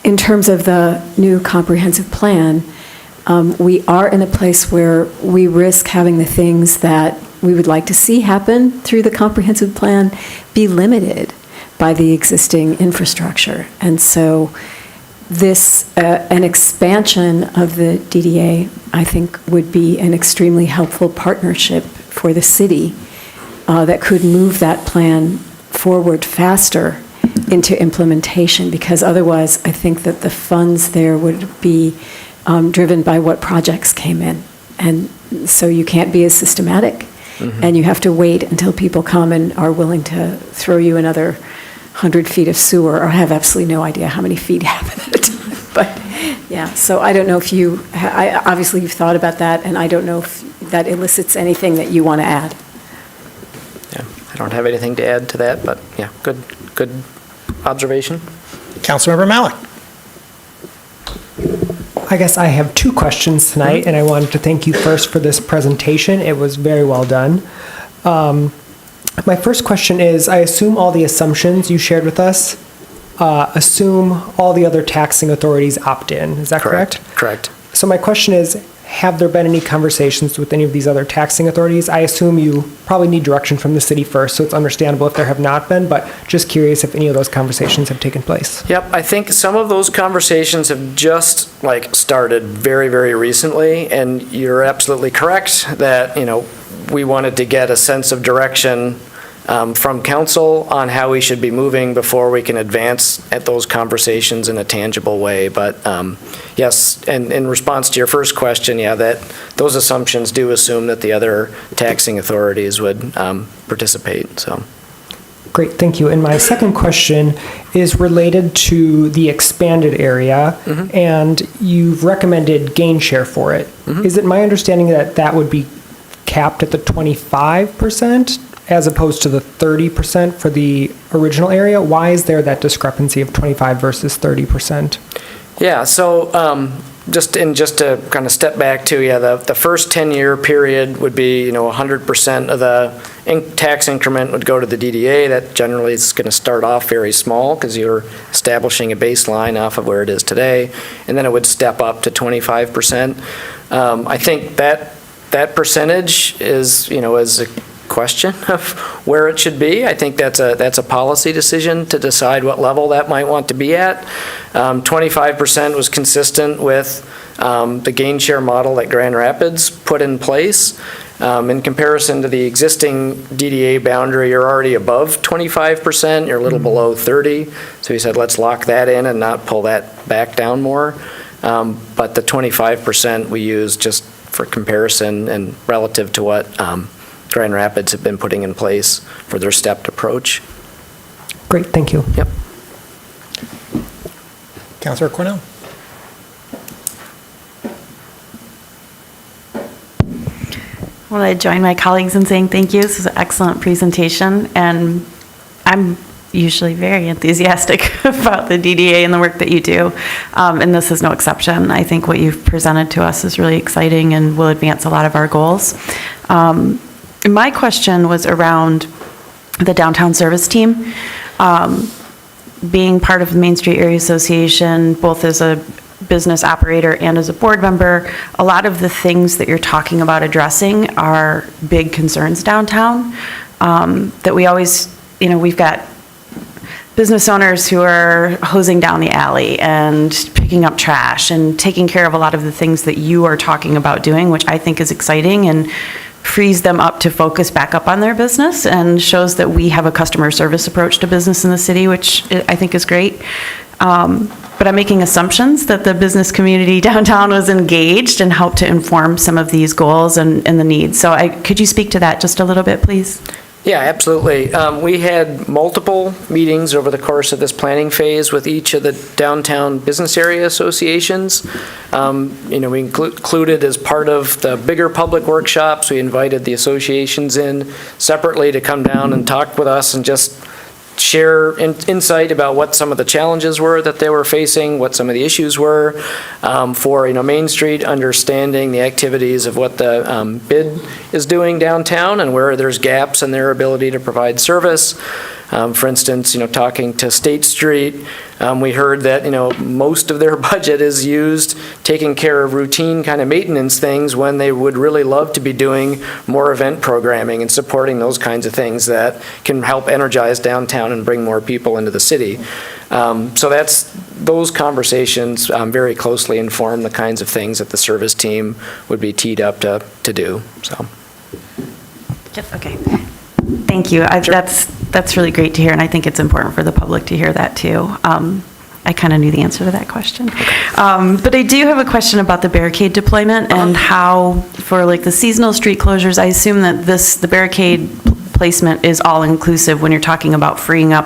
in terms of the new comprehensive plan, we are in a place where we risk having the things that we would like to see happen through the comprehensive plan be limited by the existing infrastructure. And so this, an expansion of the DDA, I think, would be an extremely helpful partnership for the city that could move that plan forward faster into implementation, because otherwise I think that the funds there would be driven by what projects came in. And so you can't be as systematic, and you have to wait until people come and are willing to throw you another 100 feet of sewer or have absolutely no idea how many feet have in it. But yeah, so I don't know if you, obviously you've thought about that, and I don't know if that elicits anything that you want to add. Yeah, I don't have anything to add to that, but yeah, good observation. Councilmember Malik. I guess I have two questions tonight, and I wanted to thank you first for this presentation. It was very well done. My first question is, I assume all the assumptions you shared with us assume all the other taxing authorities opt in. Is that correct? Correct. So my question is, have there been any conversations with any of these other taxing authorities? I assume you probably need direction from the city first, so it's understandable if there have not been, but just curious if any of those conversations have taken place. Yep, I think some of those conversations have just started very, very recently, and you're absolutely correct that, we wanted to get a sense of direction from council on how we should be moving before we can advance at those conversations in a tangible way. But yes, and in response to your first question, yeah, that those assumptions do assume that the other taxing authorities would participate. So. Great, thank you. And my second question is related to the expanded area, and you've recommended gain share for it. Is it my understanding that that would be capped at the 25%? As opposed to the 30% for the original area? Why is there that discrepancy of 25 versus 30%? Yeah, so just to kind of step back to, the first 10-year period would be, 100% of the tax increment would go to the DDA. That generally is going to start off very small because you're establishing a baseline off of where it is today, and then it would step up to 25%. I think that percentage is, is a question of where it should be. I think that's a policy decision to decide what level that might want to be at. 25% was consistent with the gain share model that Grand Rapids put in place. In comparison to the existing DDA boundary, you're already above 25%, you're a little below 30. So he said, let's lock that in and not pull that back down more. But the 25% we use just for comparison and relative to what Grand Rapids have been putting in place for their stepped approach. Great, thank you. Yep. Councilor Cornell. I want to join my colleagues in saying thank you. This is an excellent presentation, and I'm usually very enthusiastic about the DDA and the work that you do, and this is no exception. I think what you've presented to us is really exciting and will advance a lot of our goals. My question was around the downtown service team. Being part of the Main Street Area Association, both as a business operator and as a board member, a lot of the things that you're talking about addressing are big concerns downtown, that we always, we've got business owners who are hosing down the alley and picking up trash and taking care of a lot of the things that you are talking about doing, which I think is exciting and frees them up to focus back up on their business and shows that we have a customer service approach to business in the city, which I think is great. But I'm making assumptions that the business community downtown was engaged and helped to inform some of these goals and the needs. So could you speak to that just a little bit, please? Yeah, absolutely. We had multiple meetings over the course of this planning phase with each of the downtown business area associations. We included as part of the bigger public workshops, we invited the associations in separately to come down and talk with us and just share insight about what some of the challenges were that they were facing, what some of the issues were for Main Street, understanding the activities of what the BID is doing downtown and where there's gaps in their ability to provide service. For instance, talking to State Street, we heard that, most of their budget is used taking care of routine kind of maintenance things when they would really love to be doing more event programming and supporting those kinds of things that can help energize downtown and bring more people into the city. So those conversations very closely inform the kinds of things that the service team would be teed up to do. So. Yep, okay. Thank you. That's really great to hear, and I think it's important for the public to hear that too. I kind of knew the answer to that question. But I do have a question about the barricade deployment and how, for like the seasonal street closures, I assume that the barricade placement is all-inclusive when you're talking about freeing up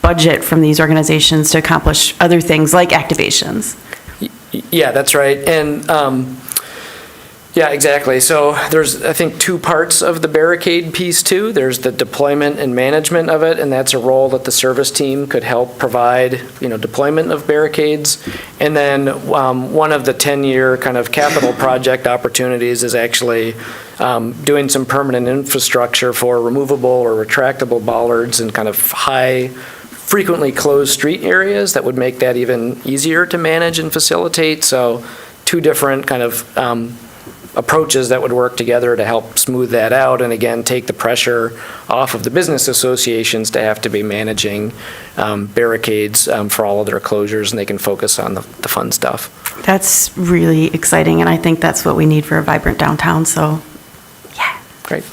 budget from these organizations to accomplish other things like activations. Yeah, that's right. And yeah, exactly. So there's, I think, two parts of the barricade piece too. There's the deployment and management of it, and that's a role that the service team could help provide, deployment of barricades. And then one of the 10-year kind of capital project opportunities is actually doing some permanent infrastructure for removable or retractable bollards and kind of frequently closed street areas that would make that even easier to manage and facilitate. So two different kind of approaches that would work together to help smooth that out and again take the pressure off of the business associations to have to be managing barricades for all of their closures, and they can focus on the fun stuff. That's really exciting, and I think that's what we need for a vibrant downtown, so yeah. Great.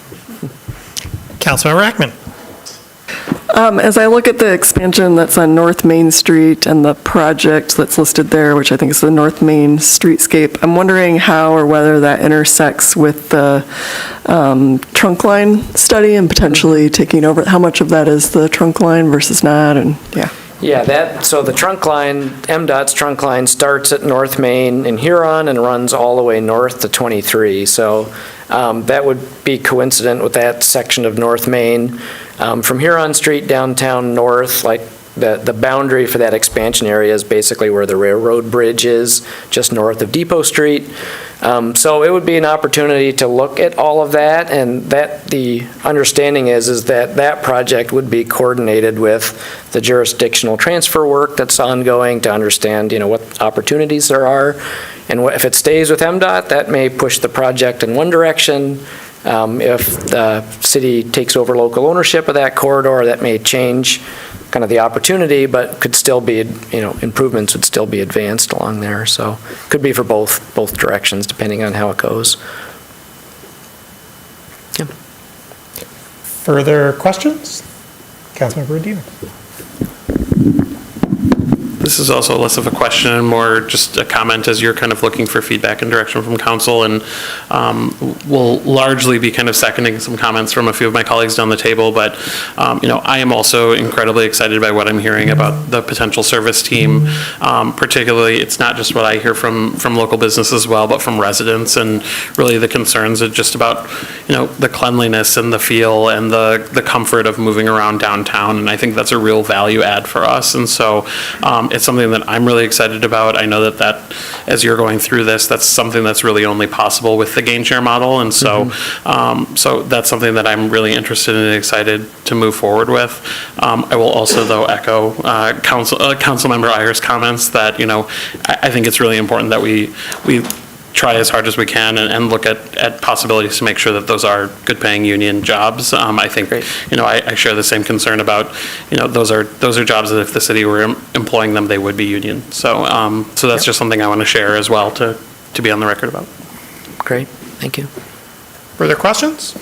Councilmember Ackman. As I look at the expansion that's on North Main Street and the project that's listed there, which I think is the North Main Streetscape, I'm wondering how or whether that intersects with the trunk line study and potentially taking over. How much of that is the trunk line versus not? And yeah. Yeah, so the trunk line, MDOT's trunk line starts at North Main in Huron and runs all the way north to 23. So that would be coincident with that section of North Main. From Huron Street downtown north, like the boundary for that expansion area is basically where the railroad bridge is, just north of Depot Street. So it would be an opportunity to look at all of that, and that the understanding is that that project would be coordinated with the jurisdictional transfer work that's ongoing to understand, what opportunities there are. And if it stays with MDOT, that may push the project in one direction. If the city takes over local ownership of that corridor, that may change kind of the opportunity, but could still be, improvements would still be advanced along there. So could be for both directions, depending on how it goes. Yeah. Further questions? Councilmember Medina. This is also less of a question and more just a comment as you're kind of looking for feedback and direction from council, and will largely be kind of seconding some comments from a few of my colleagues down the table, but I am also incredibly excited by what I'm hearing about the potential service team. Particularly, it's not just what I hear from local business as well, but from residents, and really the concerns are just about the cleanliness and the feel and the comfort of moving around downtown, and I think that's a real value add for us. And so it's something that I'm really excited about. I know that as you're going through this, that's something that's really only possible with the gain share model. And so, so that's something that I'm really interested and excited to move forward with. I will also, though, echo Councilmember Ayer's comments that, I think it's really important that we try as hard as we can and look at possibilities to make sure that those are good paying union jobs. I think, I share the same concern about, those are jobs that if the city were employing them, they would be union. So, so that's just something I want to share as well to be on the record about. Great, thank you. Further questions?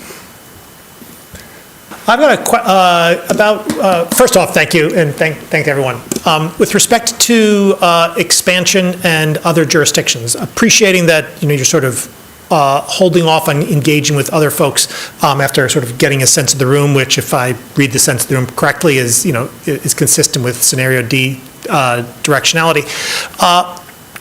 I've got first off, thank you, and thank everyone. With respect to expansion and other jurisdictions, appreciating that, you're sort of holding off on engaging with other folks after sort of getting a sense of the room, which, if I read the sense of the room correctly, is, is consistent with scenario D directionality.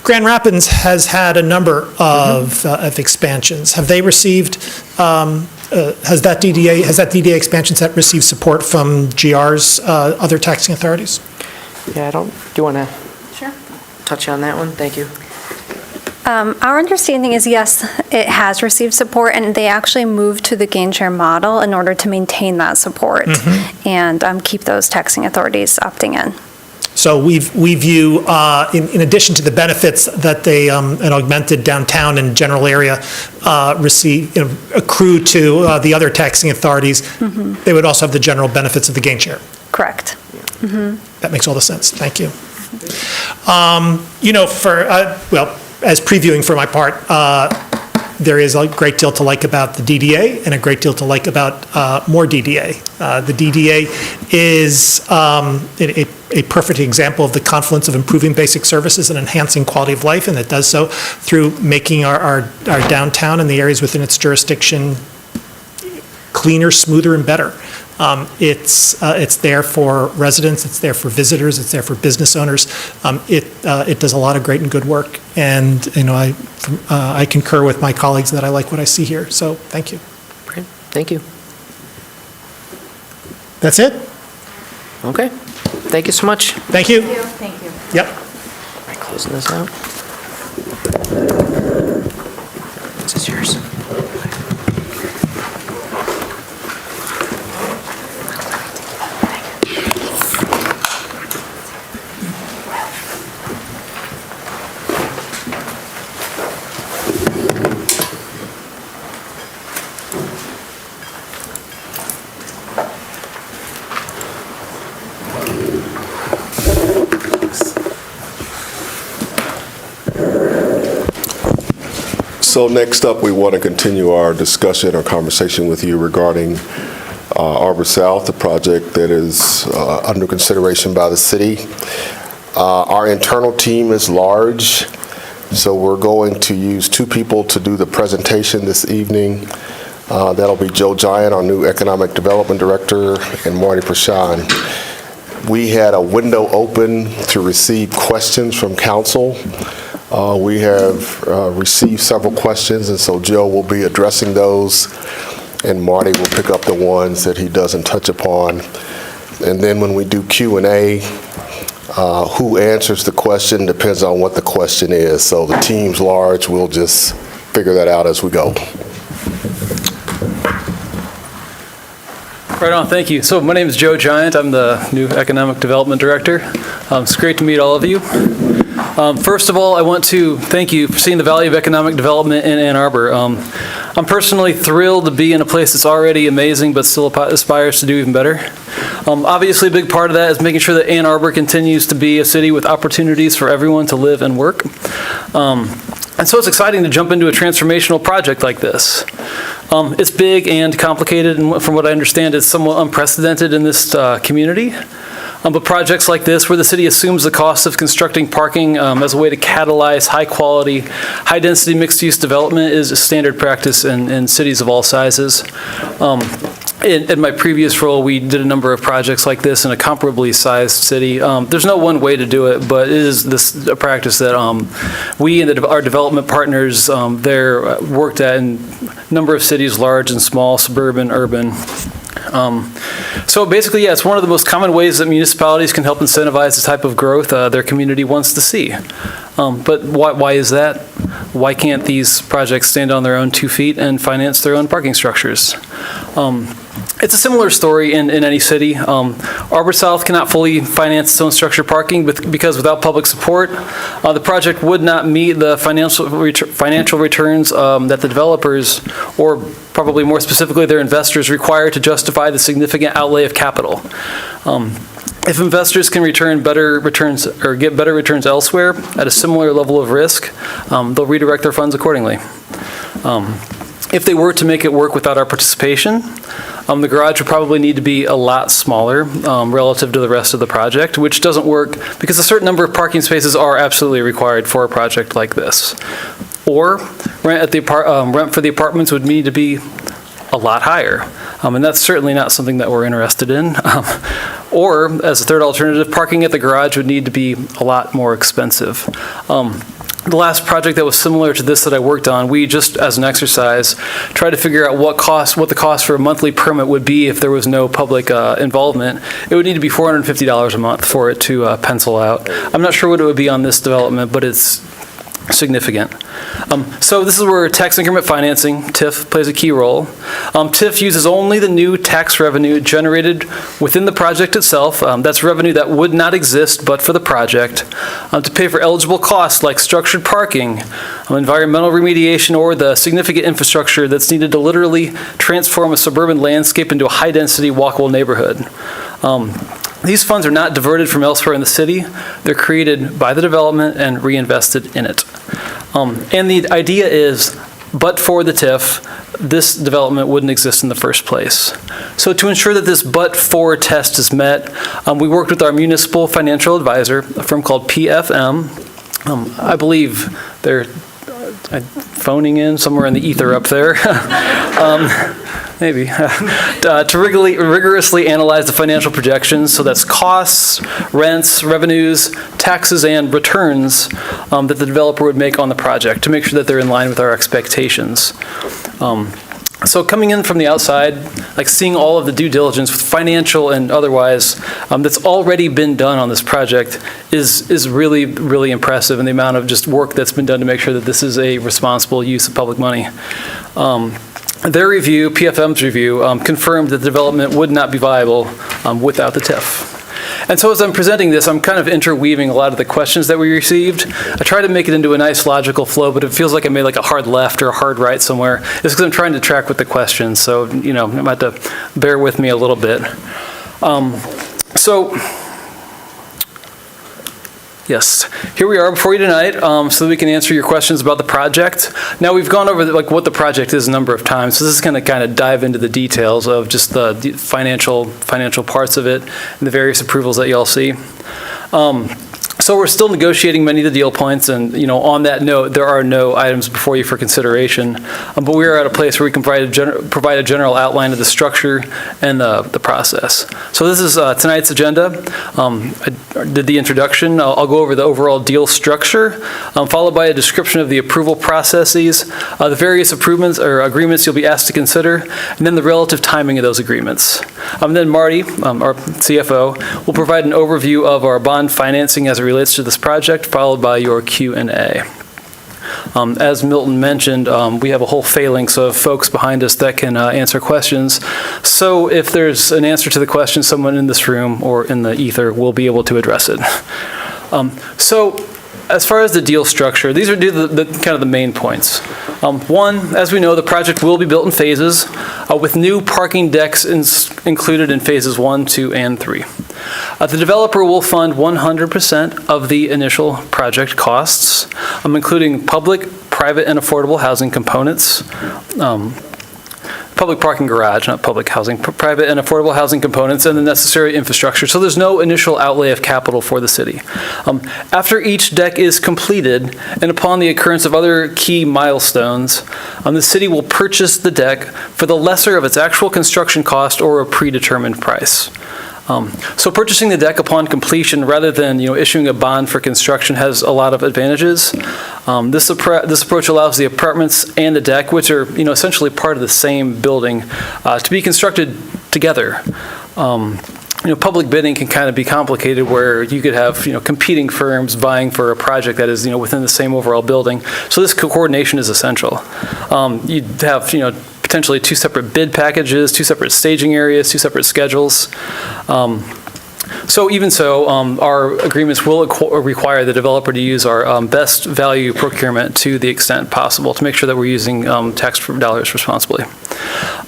Grand Rapids has had a number of expansions. Have they received, has that DDA expansion set received support from GR's other taxing authorities? Yeah, do you want to Sure. touch on that one? Thank you. Our understanding is, yes, it has received support, and they actually moved to the gain share model in order to maintain that support and keep those taxing authorities opting in. So we view, in addition to the benefits that an augmented downtown and general area accrue to the other taxing authorities, they would also have the general benefits of the gain share. Correct. That makes all the sense. Thank you. As previewing for my part, there is a great deal to like about the DDA and a great deal to like about more DDA. The DDA is a perfect example of the confluence of improving basic services and enhancing quality of life, and it does so through making our downtown and the areas within its jurisdiction cleaner, smoother, and better. It's there for residents, it's there for visitors, it's there for business owners. It does a lot of great and good work, and I concur with my colleagues that I like what I see here. So thank you. Great, thank you. That's it. Okay, thank you so much. Thank you. Thank you. Yep. Am I closing this out? This is yours. So next up, we want to continue our discussion or conversation with you regarding Arbor South, the project that is under consideration by the city. Our internal team is large, so we're going to use two people to do the presentation this evening. That'll be Joe Giant, our new Economic Development Director, and Marty Prashant. We had a window open to receive questions from council. We have received several questions, and so Joe will be addressing those, and Marty will pick up the ones that he doesn't touch upon. And then when we do Q&A, who answers the question depends on what the question is. So the team's large, we'll just figure that out as we go. Right on, thank you. So my name is Joe Giant. I'm the new Economic Development Director. It's great to meet all of you. First of all, I want to thank you for seeing the value of economic development in Ann Arbor. I'm personally thrilled to be in a place that's already amazing but still aspires to do even better. Obviously, a big part of that is making sure that Ann Arbor continues to be a city with opportunities for everyone to live and work. And so it's exciting to jump into a transformational project like this. It's big and complicated, and from what I understand, it's somewhat unprecedented in this community. But projects like this, where the city assumes the cost of constructing parking as a way to catalyze high-quality, high-density mixed-use development, is a standard practice in cities of all sizes. In my previous role, we did a number of projects like this in a comparably sized city. There's no one way to do it, but it is a practice that we and our development partners there worked at in a number of cities, large and small, suburban, urban. So basically, yeah, it's one of the most common ways that municipalities can help incentivize the type of growth their community wants to see. But why is that? Why can't these projects stand on their own 2 feet and finance their own parking structures? It's a similar story in any city. Arbor South cannot fully finance its own structured parking because without public support, the project would not meet the financial returns that the developers, or probably more specifically their investors, require to justify the significant outlay of capital. If investors can return better returns or get better returns elsewhere at a similar level of risk, they'll redirect their funds accordingly. If they were to make it work without our participation, the garage would probably need to be a lot smaller relative to the rest of the project, which doesn't work because a certain number of parking spaces are absolutely required for a project like this. Or rent for the apartments would need to be a lot higher. And that's certainly not something that we're interested in. Or, as a third alternative, parking at the garage would need to be a lot more expensive. The last project that was similar to this that I worked on, we just, as an exercise, tried to figure out what the cost for a monthly permit would be if there was no public involvement. It would need to be $450 a month for it to pencil out. I'm not sure what it would be on this development, but it's significant. So this is where tax increment financing, TIF, plays a key role. TIF uses only the new tax revenue generated within the project itself. That's revenue that would not exist but for the project, to pay for eligible costs like structured parking, environmental remediation, or the significant infrastructure that's needed to literally transform a suburban landscape into a high-density walkable neighborhood. These funds are not diverted from elsewhere in the city. They're created by the development and reinvested in it. And the idea is, but for the TIF, this development wouldn't exist in the first place. So to ensure that this but-for test is met, we worked with our municipal financial advisor, a firm called PFM. I believe they're phoning in somewhere in the ether up there. Maybe, to rigorously analyze the financial projections, so that's costs, rents, revenues, taxes, and returns that the developer would make on the project to make sure that they're in line with our expectations. So coming in from the outside, like seeing all of the due diligence with financial and otherwise that's already been done on this project is really, really impressive, and the amount of just work that's been done to make sure that this is a responsible use of public money. Their review, PFM's review, confirmed that the development would not be viable without the TIF. And so as I'm presenting this, I'm kind of interweaving a lot of the questions that we received. I try to make it into a nice logical flow, but it feels like I made like a hard left or a hard right somewhere. It's because I'm trying to track with the questions, so you might have to bear with me a little bit. Yes, here we are before you tonight so that we can answer your questions about the project. Now, we've gone over what the project is a number of times, so this is going to kind of dive into the details of just the financial parts of it and the various approvals that you all see. So we're still negotiating many of the deal points, and on that note, there are no items before you for consideration. But we are at a place where we can provide a general outline of the structure and the process. So this is tonight's agenda. I did the introduction. I'll go over the overall deal structure, followed by a description of the approval processes, the various improvements or agreements you'll be asked to consider, and then the relative timing of those agreements. Then Marty, our CFO, will provide an overview of our bond financing as it relates to this project, followed by your Q&A. As Milton mentioned, we have a whole phalanx of folks behind us that can answer questions. So if there's an answer to the question, someone in this room or in the ether will be able to address it. So as far as the deal structure, these are the kind of the main points. One, as we know, the project will be built in phases, with new parking decks included in phases 1, 2, and 3. The developer will fund 100% of the initial project costs, including public, private, and affordable housing components. Public parking garage, not public housing, private and affordable housing components, and the necessary infrastructure. So there's no initial outlay of capital for the city. After each deck is completed, and upon the occurrence of other key milestones, the city will purchase the deck for the lesser of its actual construction cost or a predetermined price. So purchasing the deck upon completion rather than issuing a bond for construction has a lot of advantages. This approach allows the apartments and the deck, which are essentially part of the same building, to be constructed together. Public bidding can kind of be complicated where you could have competing firms vying for a project that is within the same overall building. So this coordination is essential. You'd have potentially 2 separate bid packages, 2 separate staging areas, 2 separate schedules. So even so, our agreements will require the developer to use our best value procurement to the extent possible to make sure that we're using tax dollars responsibly.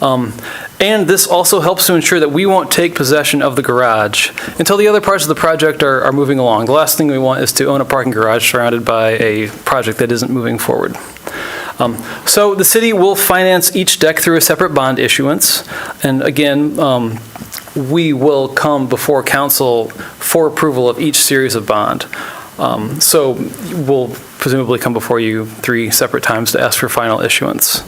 And this also helps to ensure that we won't take possession of the garage until the other parts of the project are moving along. The last thing we want is to own a parking garage surrounded by a project that isn't moving forward. So the city will finance each deck through a separate bond issuance. And again, we will come before council for approval of each series of bond. So we'll presumably come before you 3 separate times to ask for final issuance.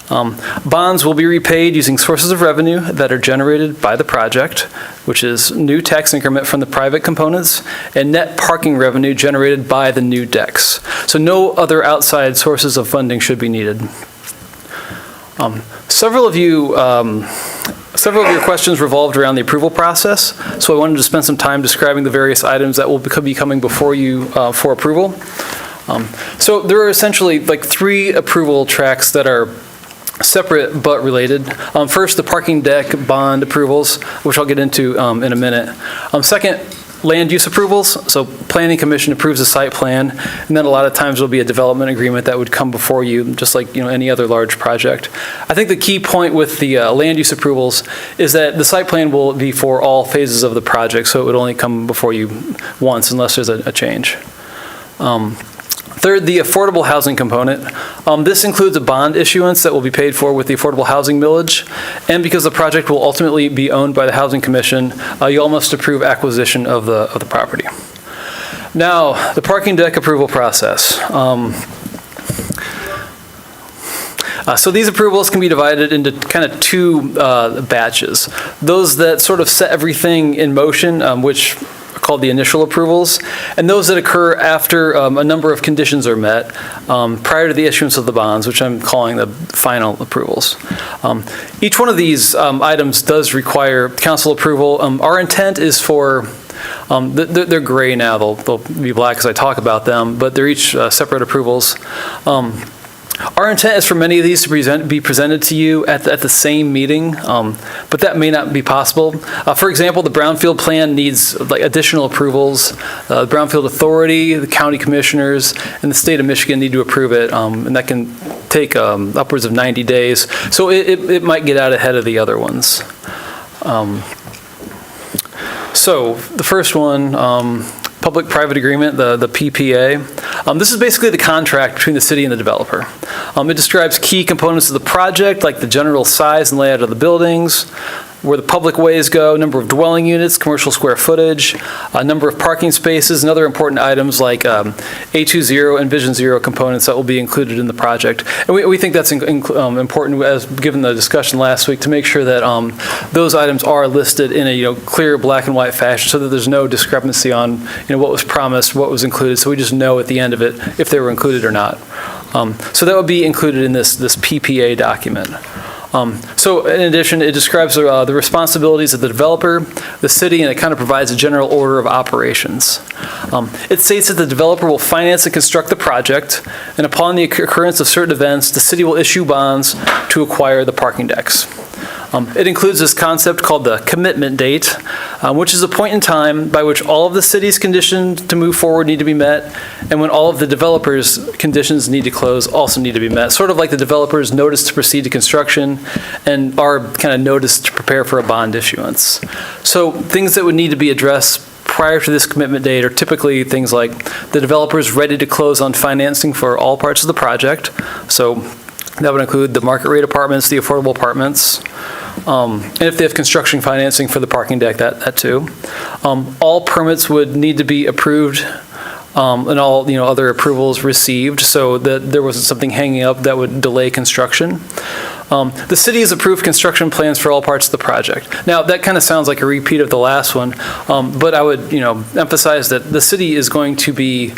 Bonds will be repaid using sources of revenue that are generated by the project, which is new tax increment from the private components and net parking revenue generated by the new decks. So no other outside sources of funding should be needed. Several of your questions revolved around the approval process, so I wanted to spend some time describing the various items that will be coming before you for approval. So there are essentially like 3 approval tracks that are separate but related. First, the parking deck bond approvals, which I'll get into in a minute. Second, land use approvals. So Planning Commission approves a site plan, and then a lot of times there'll be a development agreement that would come before you, just like any other large project. I think the key point with the land use approvals is that the site plan will be for all phases of the project, so it would only come before you once unless there's a change. Third, the affordable housing component. This includes a bond issuance that will be paid for with the affordable housing millage, and because the project will ultimately be owned by the Housing Commission, you all must approve acquisition of the property. Now, the parking deck approval process. So these approvals can be divided into kind of 2 batches. Those that sort of set everything in motion, which called the initial approvals, and those that occur after a number of conditions are met prior to the issuance of the bonds, which I'm calling the final approvals. Each one of these items does require council approval. Our intent is for, they're gray now, they'll be black as I talk about them, but they're each separate approvals. Our intent is for many of these to be presented to you at the same meeting, but that may not be possible. For example, the Brownfield plan needs additional approvals. The Brownfield Authority, the county commissioners, and the state of Michigan need to approve it, and that can take upwards of 90 days. So it might get out ahead of the other ones. So the first one, public-private agreement, the PPA. This is basically the contract between the city and the developer. It describes key components of the project, like the general size and layout of the buildings, where the public ways go, number of dwelling units, commercial square footage, number of parking spaces, and other important items like A20 and Vision Zero components that will be included in the project. And we think that's important, as given the discussion last week, to make sure that those items are listed in a clear black and white fashion, so that there's no discrepancy on what was promised, what was included, so we just know at the end of it if they were included or not. So that would be included in this PPA document. So in addition, it describes the responsibilities of the developer, the city, and it kind of provides a general order of operations. It states that the developer will finance and construct the project, and upon the occurrence of certain events, the city will issue bonds to acquire the parking decks. It includes this concept called the commitment date, which is a point in time by which all of the city's conditions to move forward need to be met, and when all of the developer's conditions need to close also need to be met. Sort of like the developer's notice to proceed to construction and our kind of notice to prepare for a bond issuance. So things that would need to be addressed prior to this commitment date are typically things like the developer is ready to close on financing for all parts of the project. So that would include the market rate apartments, the affordable apartments, and if they have construction financing for the parking deck, that too. All permits would need to be approved and all other approvals received, so that there wasn't something hanging up that would delay construction. The city has approved construction plans for all parts of the project. Now, that kind of sounds like a repeat of the last one, but I would emphasize that the city is going to be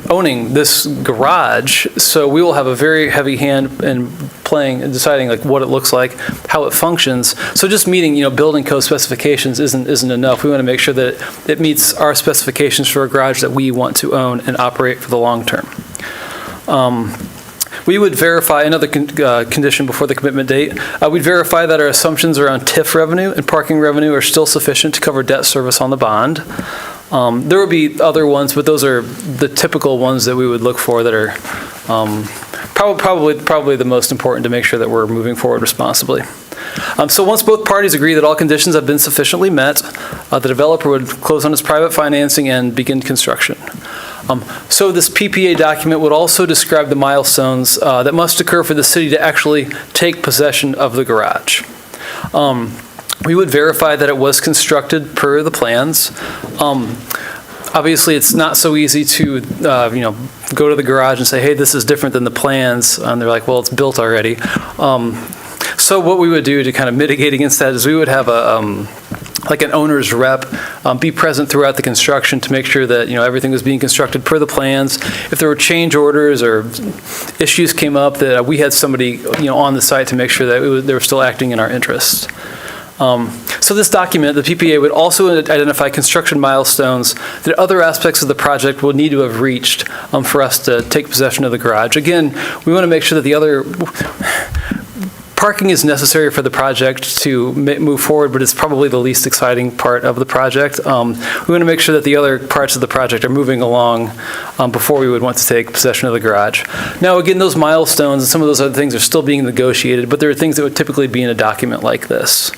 owning this garage, so we will have a very heavy hand in playing and deciding what it looks like, how it functions. So just meeting building code specifications isn't enough. We want to make sure that it meets our specifications for a garage that we want to own and operate for the long term. We would verify another condition before the commitment date. We'd verify that our assumptions around TIF revenue and parking revenue are still sufficient to cover debt service on the bond. There would be other ones, but those are the typical ones that we would look for that are probably the most important to make sure that we're moving forward responsibly. So once both parties agree that all conditions have been sufficiently met, the developer would close on his private financing and begin construction. So this PPA document would also describe the milestones that must occur for the city to actually take possession of the garage. We would verify that it was constructed per the plans. Obviously, it's not so easy to, go to the garage and say, hey, this is different than the plans. And they're like, well, it's built already. So what we would do to kind of mitigate against that is we would have like an owner's rep be present throughout the construction to make sure that everything was being constructed per the plans. If there were change orders or issues came up, that we had somebody on the site to make sure that they were still acting in our interest. So this document, the PPA, would also identify construction milestones that other aspects of the project will need to have reached for us to take possession of the garage. Again, we want to make sure that the other parking is necessary for the project to move forward, but it's probably the least exciting part of the project. We want to make sure that the other parts of the project are moving along before we would want to take possession of the garage. Now, again, those milestones and some of those other things are still being negotiated, but there are things that would typically be in a document like this.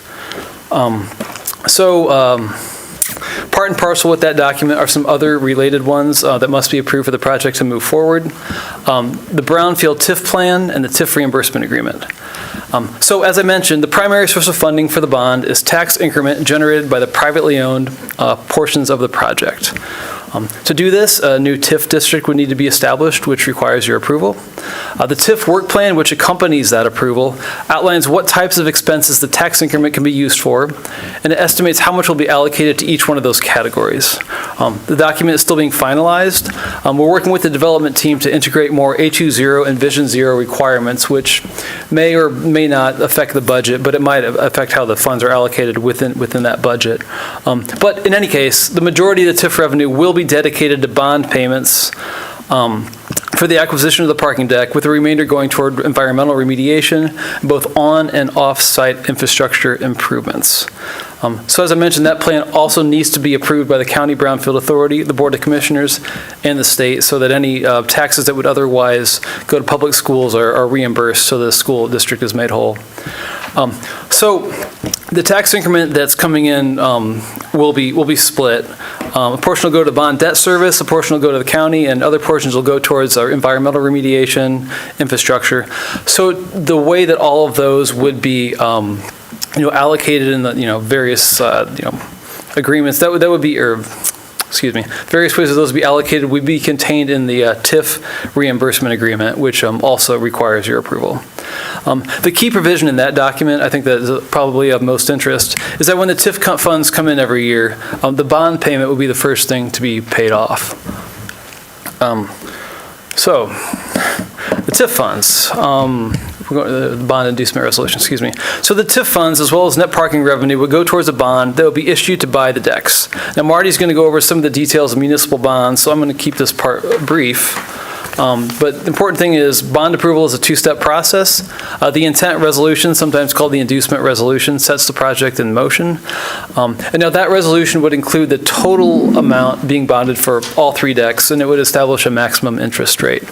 Part and parcel with that document are some other related ones that must be approved for the project to move forward. The Brownfield TIF plan and the TIF reimbursement agreement. So as I mentioned, the primary source of funding for the bond is tax increment generated by the privately owned portions of the project. To do this, a new TIF district would need to be established, which requires your approval. The TIF work plan, which accompanies that approval, outlines what types of expenses the tax increment can be used for, and it estimates how much will be allocated to each one of those categories. The document is still being finalized. We're working with the development team to integrate more A20 and Vision Zero requirements, which may or may not affect the budget, but it might affect how the funds are allocated within that budget. But in any case, the majority of the TIF revenue will be dedicated to bond payments for the acquisition of the parking deck, with the remainder going toward environmental remediation, both on and off-site infrastructure improvements. So as I mentioned, that plan also needs to be approved by the County Brownfield Authority, the Board of Commissioners, and the state, so that any taxes that would otherwise go to public schools are reimbursed, so the school district is made whole. So the tax increment that's coming in will be split. A portion will go to bond debt service, a portion will go to the county, and other portions will go towards our environmental remediation infrastructure. So the way that all of those would be allocated in the, various, agreements, that would be, various ways that those would be allocated would be contained in the TIF reimbursement agreement, which also requires your approval. The key provision in that document, I think that is probably of most interest, is that when the TIF funds come in every year, the bond payment will be the first thing to be paid off. So, the TIF funds, we're going to the bond inducement resolution, excuse me. So the TIF funds, as well as net parking revenue, would go towards a bond that will be issued to buy the decks. Now, Marty's going to go over some of the details of municipal bonds, so I'm going to keep this part brief. But the important thing is bond approval is a two-step process. The intent resolution, sometimes called the inducement resolution, sets the project in motion. And now that resolution would include the total amount being bonded for all three decks, and it would establish a maximum interest rate.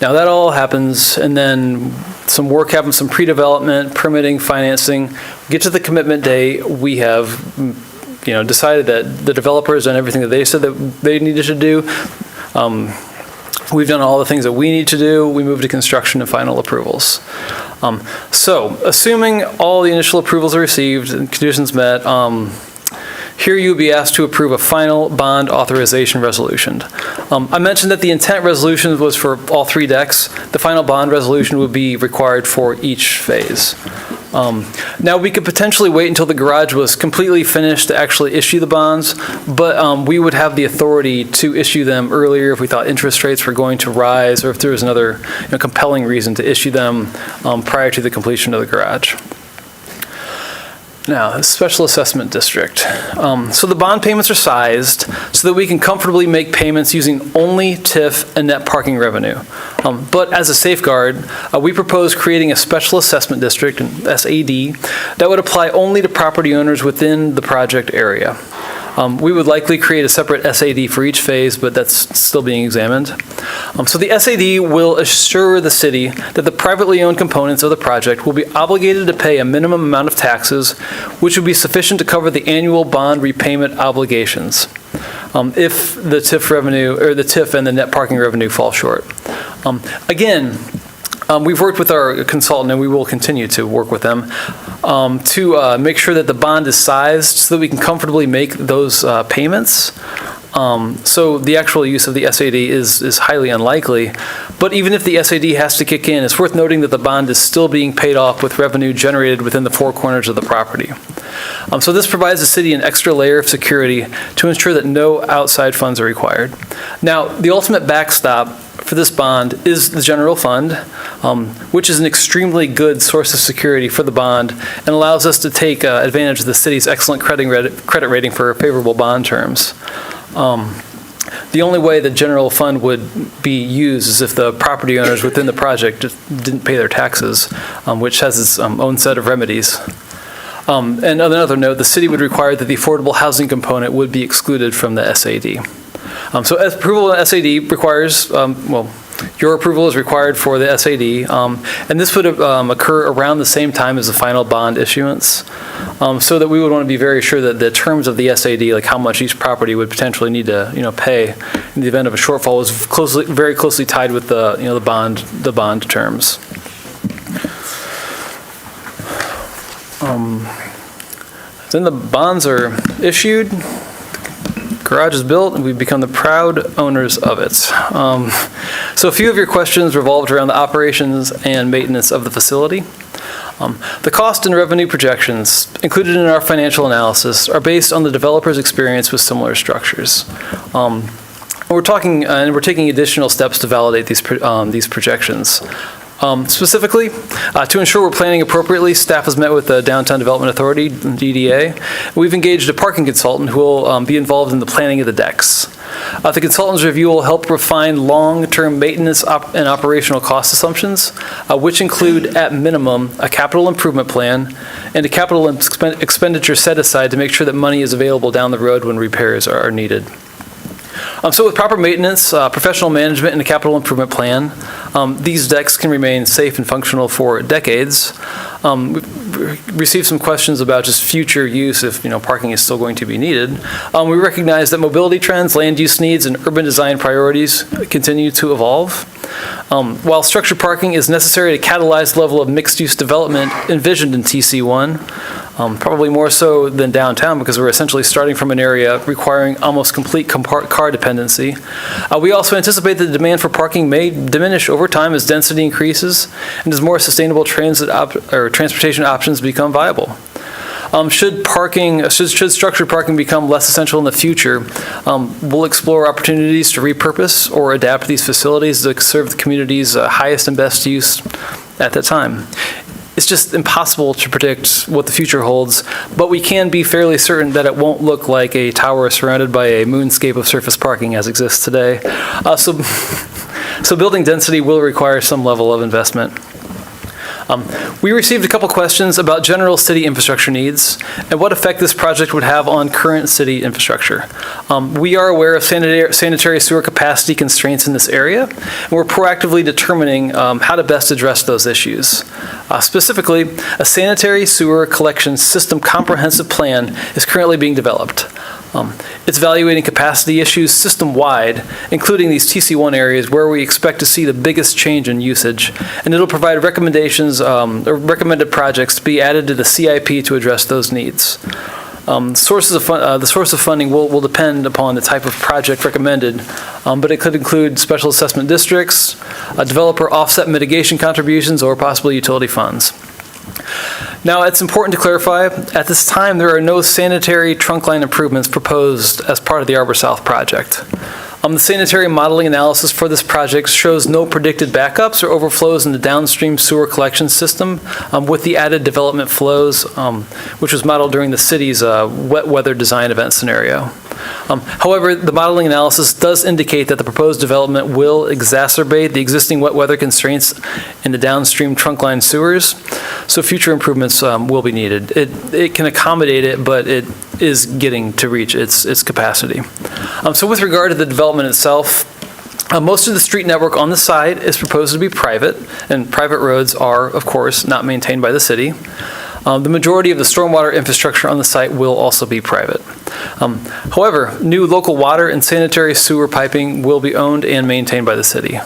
Now that all happens, and then some work happens, some pre-development, permitting, financing. Get to the commitment day, we have decided that the developers done everything that they said that they needed to do. We've done all the things that we need to do. We move to construction and final approvals. So, assuming all the initial approvals are received and conditions met, here you'll be asked to approve a final bond authorization resolution. I mentioned that the intent resolution was for all three decks. The final bond resolution would be required for each phase. Now, we could potentially wait until the garage was completely finished to actually issue the bonds, but we would have the authority to issue them earlier if we thought interest rates were going to rise or if there was another compelling reason to issue them prior to the completion of the garage. Now, Special Assessment District. So the bond payments are sized so that we can comfortably make payments using only TIF and net parking revenue. But as a safeguard, we propose creating a Special Assessment District, an SAD, that would apply only to property owners within the project area. We would likely create a separate SAD for each phase, but that's still being examined. So the SAD will assure the city that the privately owned components of the project will be obligated to pay a minimum amount of taxes, which would be sufficient to cover the annual bond repayment obligations if the TIF revenue, or the TIF and the net parking revenue fall short. We've worked with our consultant, and we will continue to work with them to make sure that the bond is sized so that we can comfortably make those payments. So the actual use of the SAD is highly unlikely. But even if the SAD has to kick in, it's worth noting that the bond is still being paid off with revenue generated within the four corners of the property. So this provides the city an extra layer of security to ensure that no outside funds are required. Now, the ultimate backstop for this bond is the general fund, which is an extremely good source of security for the bond and allows us to take advantage of the city's excellent credit rating for favorable bond terms. The only way the general fund would be used is if the property owners within the project just didn't pay their taxes, which has its own set of remedies. And on another note, the city would require that the affordable housing component would be excluded from the SAD. So approval of SAD requires, your approval is required for the SAD, and this would occur around the same time as the final bond issuance, so that we would want to be very sure that the terms of the SAD, like how much each property would potentially need to, pay in the event of a shortfall, was very closely tied with the bond terms. Then the bonds are issued. Garage is built, and we've become the proud owners of it. So a few of your questions revolved around the operations and maintenance of the facility. The cost and revenue projections included in our financial analysis are based on the developer's experience with similar structures. We're taking additional steps to validate these projections. Specifically, to ensure we're planning appropriately, staff has met with the Downtown Development Authority, DDA. We've engaged a parking consultant who will be involved in the planning of the decks. The consultant's review will help refine long-term maintenance and operational cost assumptions, which include, at minimum, a capital improvement plan and a capital expenditure set aside to make sure that money is available down the road when repairs are needed. So with proper maintenance, professional management, and a capital improvement plan, these decks can remain safe and functional for decades. We've received some questions about just future use if parking is still going to be needed. We recognize that mobility trends, land use needs, and urban design priorities continue to evolve. While structured parking is necessary to catalyze the level of mixed-use development envisioned in TC1, probably more so than downtown because we're essentially starting from an area requiring almost complete car dependency. We also anticipate that the demand for parking may diminish over time as density increases and as more sustainable transportation options become viable. Should structured parking become less essential in the future, we'll explore opportunities to repurpose or adapt these facilities to serve the community's highest and best use at that time. It's just impossible to predict what the future holds, but we can be fairly certain that it won't look like a tower surrounded by a moonscape of surface parking as exists today. So building density will require some level of investment. We received a couple questions about general city infrastructure needs and what effect this project would have on current city infrastructure. We are aware of sanitary sewer capacity constraints in this area, and we're proactively determining how to best address those issues. Specifically, a sanitary sewer collection system comprehensive plan is currently being developed. It's evaluating capacity issues system-wide, including these TC1 areas where we expect to see the biggest change in usage, and it'll provide recommendations or recommended projects to be added to the CIP to address those needs. The source of funding will depend upon the type of project recommended, but it could include special assessment districts, developer offset mitigation contributions, or possibly utility funds. Now, it's important to clarify, at this time, there are no sanitary trunk line improvements proposed as part of the Arbor South project. The sanitary modeling analysis for this project shows no predicted backups or overflows in the downstream sewer collection system with the added development flows, which was modeled during the city's wet weather design event scenario. However, the modeling analysis does indicate that the proposed development will exacerbate the existing wet weather constraints in the downstream trunk line sewers, so future improvements will be needed. It can accommodate it, but it is getting to reach its capacity. So with regard to the development itself, most of the street network on the site is proposed to be private, and private roads are, of course, not maintained by the city. The majority of the stormwater infrastructure on the site will also be private. However, new local water and sanitary sewer piping will be owned and maintained by the city.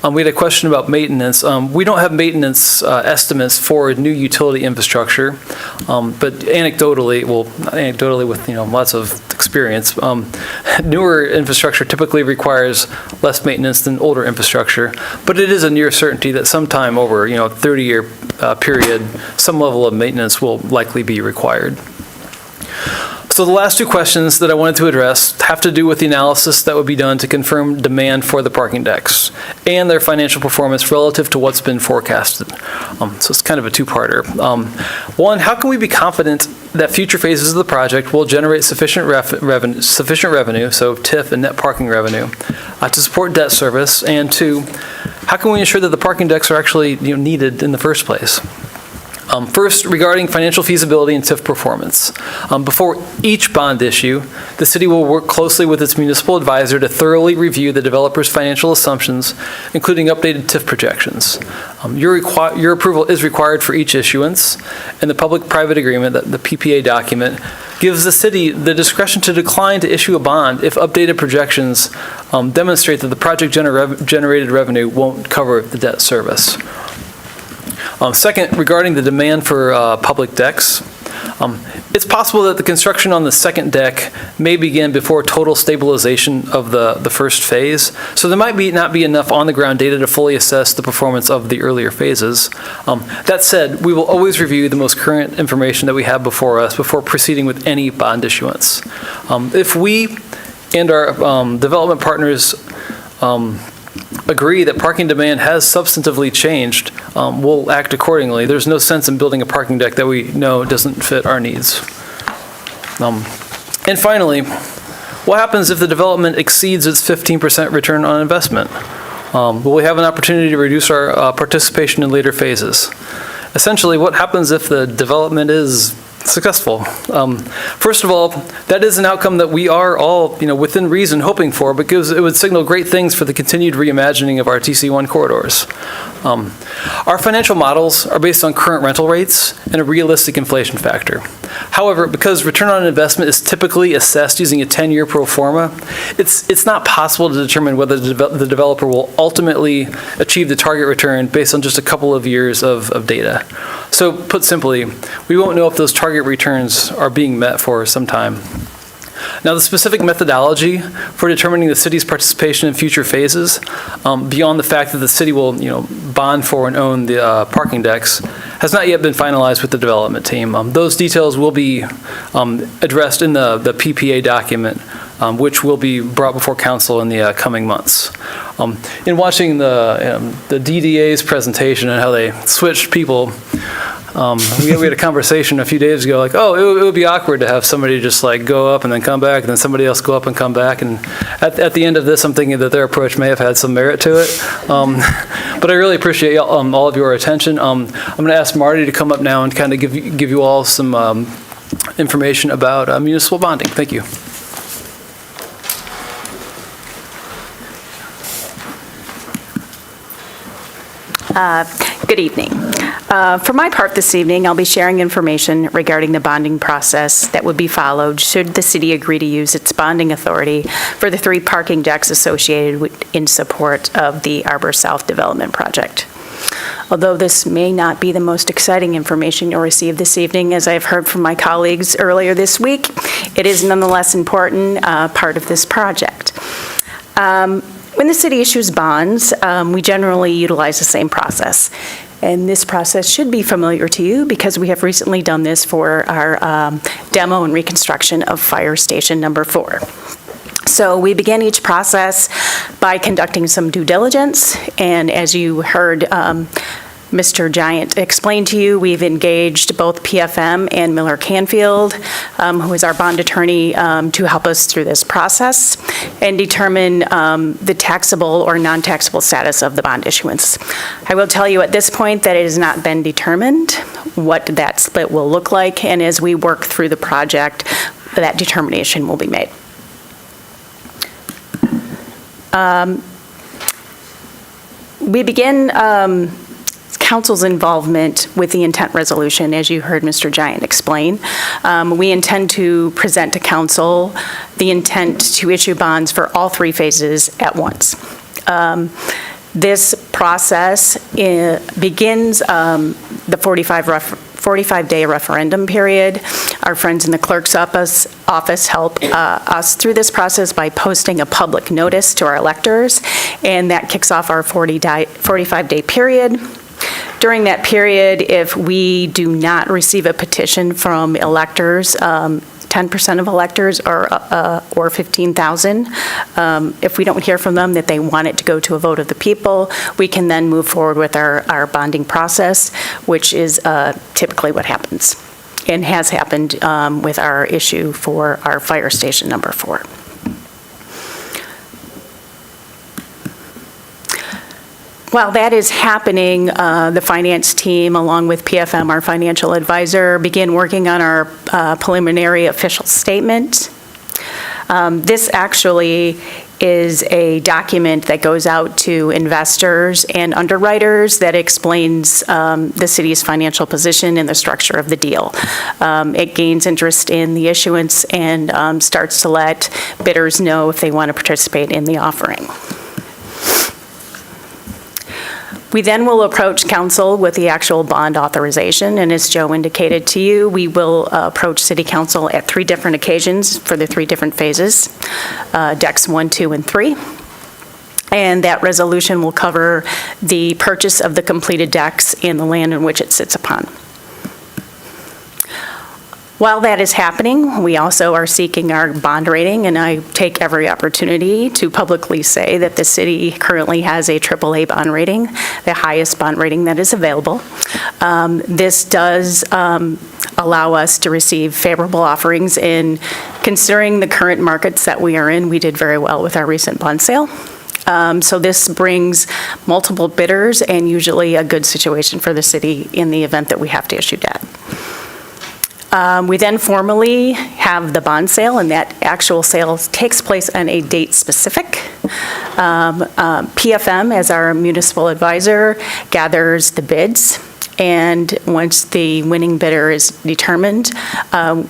We had a question about maintenance. We don't have maintenance estimates for new utility infrastructure, but anecdotally with lots of experience, newer infrastructure typically requires less maintenance than older infrastructure, but it is a near certainty that sometime over a 30-year period, some level of maintenance will likely be required. So the last two questions that I wanted to address have to do with the analysis that would be done to confirm demand for the parking decks and their financial performance relative to what's been forecasted. So it's kind of a two-parter. One, how can we be confident that future phases of the project will generate sufficient revenue, so TIF and net parking revenue, to support debt service? And two, how can we ensure that the parking decks are actually needed in the first place? First, regarding financial feasibility and TIF performance. Before each bond issue, the city will work closely with its municipal advisor to thoroughly review the developer's financial assumptions, including updated TIF projections. Your approval is required for each issuance, and the public-private agreement, the PPA document, gives the city the discretion to decline to issue a bond if updated projections demonstrate that the project-generated revenue won't cover the debt service. Second, regarding the demand for public decks, it's possible that the construction on the second deck may begin before total stabilization of the first phase, so there might not be enough on-the-ground data to fully assess the performance of the earlier phases. That said, we will always review the most current information that we have before us before proceeding with any bond issuance. If we and our development partners agree that parking demand has substantively changed, we'll act accordingly. There's no sense in building a parking deck that we know doesn't fit our needs. And finally, what happens if the development exceeds its 15% return on investment? Will we have an opportunity to reduce our participation in later phases? Essentially, what happens if the development is successful. First of all, that is an outcome that we are all, within reason hoping for, because it would signal great things for the continued reimagining of our TC1 corridors. Our financial models are based on current rental rates and a realistic inflation factor. However, because return on investment is typically assessed using a 10-year pro forma, it's not possible to determine whether the developer will ultimately achieve the target return based on just a couple of years of data. So put simply, we won't know if those target returns are being met for some time. Now, the specific methodology for determining the city's participation in future phases, beyond the fact that the city will, bond for and own the parking decks, has not yet been finalized with the development team. Those details will be addressed in the PPA document, which will be brought before council in the coming months. In watching the DDA's presentation and how they switched people, we had a conversation a few days ago, like, it would be awkward to have somebody just like go up and then come back, and then somebody else go up and come back. And at the end of this, I'm thinking that their approach may have had some merit to it. But I really appreciate all of your attention. I'm going to ask Marty to come up now and kind of give you all some information about municipal bonding. Thank you. Good evening. For my part this evening, I'll be sharing information regarding the bonding process that would be followed should the city agree to use its bonding authority for the 3 parking decks associated in support of the Arbor South Development Project. Although this may not be the most exciting information you'll receive this evening, as I've heard from my colleagues earlier this week, it is nonetheless important part of this project. When the city issues bonds, we generally utilize the same process. And this process should be familiar to you because we have recently done this for our demo and reconstruction of Fire Station Number 4. So we begin each process by conducting some due diligence, and as you heard Mr. Giant explained to you, we've engaged both PFM and Miller Canfield, who is our bond attorney, to help us through this process and determine the taxable or non-taxable status of the bond issuance. I will tell you at this point that it has not been determined what that split will look like, and as we work through the project, that determination will be made. We begin council's involvement with the intent resolution, as you heard Mr. Giant explain. We intend to present to council the intent to issue bonds for all 3 phases at once. This process begins the 45-day referendum period. Our friends in the clerk's office help us through this process by posting a public notice to our electors, and that kicks off our 45-day period. During that period, if we do not receive a petition from electors, 10% of electors or 15,000, if we don't hear from them that they want it to go to a vote of the people, we can then move forward with our bonding process, which is typically what happens and has happened with our issue for our Fire Station Number 4. While that is happening, the finance team, along with PFM, our financial advisor, begin working on our preliminary official statement. This actually is a document that goes out to investors and underwriters that explains the city's financial position and the structure of the deal. It gains interest in the issuance and starts to let bidders know if they want to participate in the offering. We then will approach council with the actual bond authorization, and as Joe indicated to you, we will approach city council at 3 different occasions for the 3 different phases, decks 1, 2, and 3. And that resolution will cover the purchase of the completed decks and the land in which it sits upon. While that is happening, we also are seeking our bond rating, and I take every opportunity to publicly say that the city currently has a AAA bond rating, the highest bond rating that is available. This does allow us to receive favorable offerings, and considering the current markets that we are in, we did very well with our recent bond sale. So this brings multiple bidders and usually a good situation for the city in the event that we have to issue debt. We then formally have the bond sale, and that actual sale takes place on a date specific. PFM, as our municipal advisor, gathers the bids, and once the winning bidder is determined,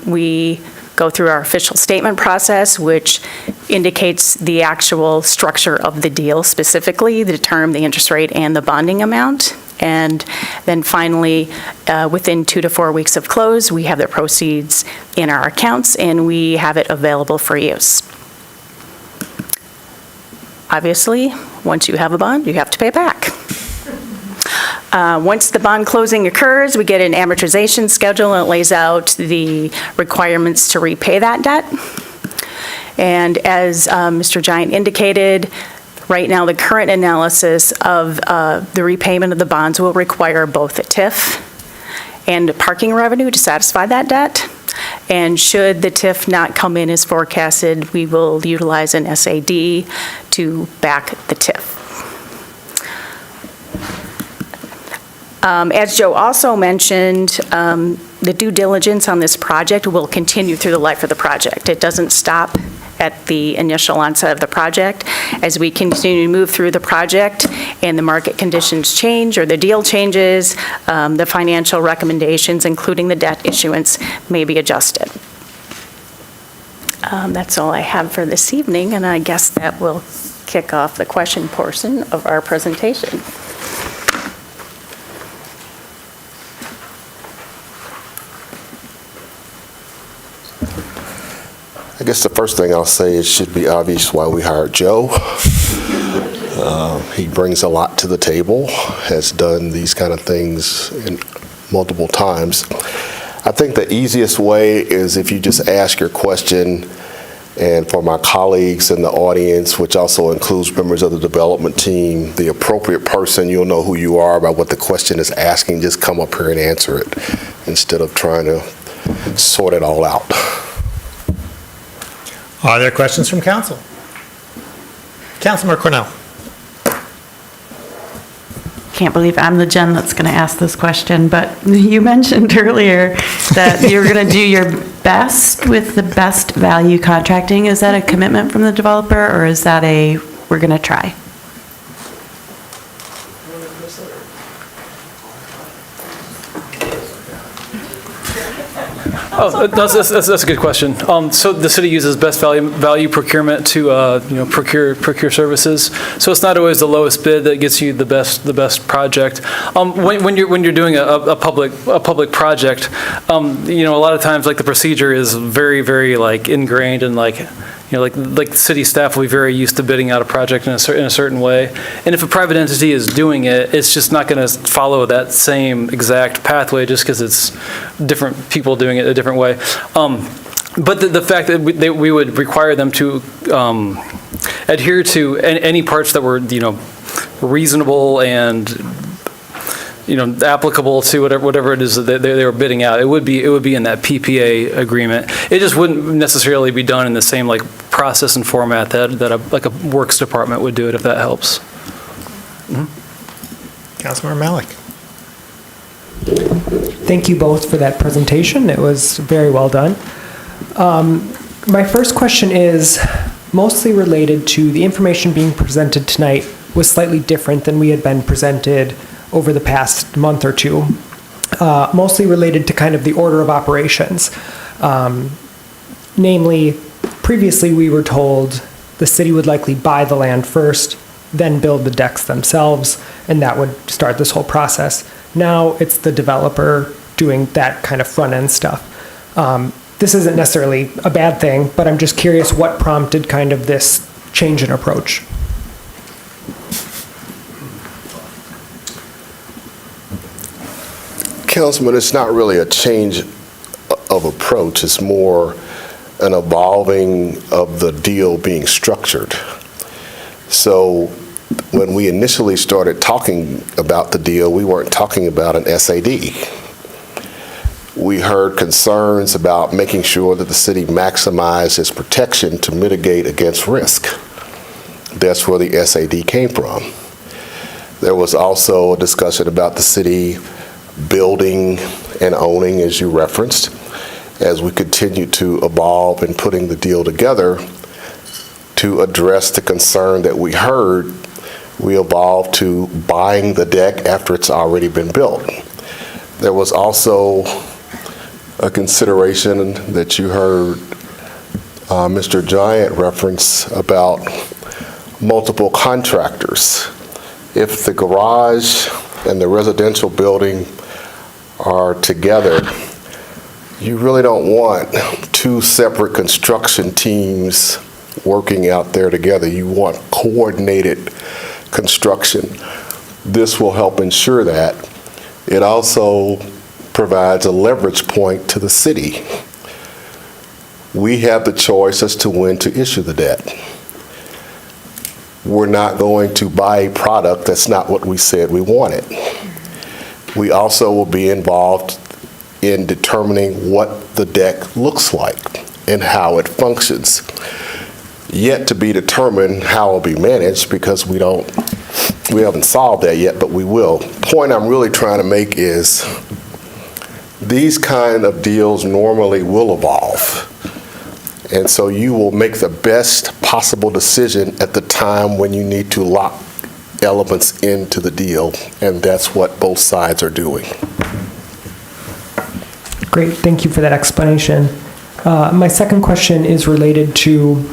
we go through our official statement process, which indicates the actual structure of the deal, specifically the term, the interest rate, and the bonding amount. And then finally, within 2 to 4 weeks of close, we have the proceeds in our accounts, and we have it available for use. Obviously, once you have a bond, you have to pay it back. Once the bond closing occurs, we get an amortization schedule, and it lays out the requirements to repay that debt. And as Mr. Giant indicated, right now, the current analysis of the repayment of the bonds will require both a TIF and parking revenue to satisfy that debt. And should the TIF not come in as forecasted, we will utilize an SAD to back the TIF. As Joe also mentioned, the due diligence on this project will continue through the life of the project. It doesn't stop at the initial onset of the project. As we continue to move through the project and the market conditions change or the deal changes, the financial recommendations, including the debt issuance, may be adjusted. That's all I have for this evening, and I guess that will kick off the question portion of our presentation. I guess the first thing I'll say, it should be obvious why we hired Joe. He brings a lot to the table, has done these kind of things multiple times. I think the easiest way is if you just ask your question, and for my colleagues in the audience, which also includes members of the development team, the appropriate person, you'll know who you are by what the question is asking, just come up here and answer it instead of trying to sort it all out. Are there questions from council? Councilmember Cornell. Can't believe I'm the Jen that's going to ask this question, but you mentioned earlier that you're going to do your best with the best value contracting. Is that a commitment from the developer, or is that a, we're going to try? Oh, that's a good question. So the city uses best value procurement to procure services. So it's not always the lowest bid that gets you the best project. When you're doing a public project, a lot of times like the procedure is very like ingrained and like city staff will be very used to bidding out a project in a certain way. And if a private entity is doing it, it's just not going to follow that same exact pathway just because it's different people doing it a different way. But the fact that we would require them to adhere to any parts that were, reasonable and applicable to whatever it is that they were bidding out. It would be in that PPA agreement. It just wouldn't necessarily be done in the same process and format that a works department would do it, if that helps. Councilmember Malik. Thank you both for that presentation. It was very well done. My first question is mostly related to the information being presented tonight was slightly different than we had been presented over the past month or two, mostly related to kind of the order of operations. Namely, previously we were told the city would likely buy the land first, then build the decks themselves, and that would start this whole process. Now it's the developer doing that kind of front-end stuff. This isn't necessarily a bad thing, but I'm just curious what prompted kind of this change in approach. Councilman, it's not really a change of approach. It's more an evolving of the deal being structured. So when we initially started talking about the deal, we weren't talking about an SAD. We heard concerns about making sure that the city maximized its protection to mitigate against risk. That's where the SAD came from. There was also a discussion about the city building and owning, as you referenced, as we continue to evolve in putting the deal together to address the concern that we heard, we evolved to buying the deck after it's already been built. There was also a consideration that you heard Mr. Giant reference about multiple contractors. If the garage and the residential building are together, you really don't want two separate construction teams working out there together. You want coordinated construction. This will help ensure that. It also provides a leverage point to the city. We have the choice as to when to issue the debt. We're not going to buy a product that's not what we said we wanted. We also will be involved in determining what the deck looks like and how it functions. Yet to be determined how it will be managed, because we haven't solved that yet, but we will. Point I'm really trying to make is these kind of deals normally will evolve. And so you will make the best possible decision at the time when you need to lock elements into the deal, and that's what both sides are doing. Great, thank you for that explanation. My second question is related to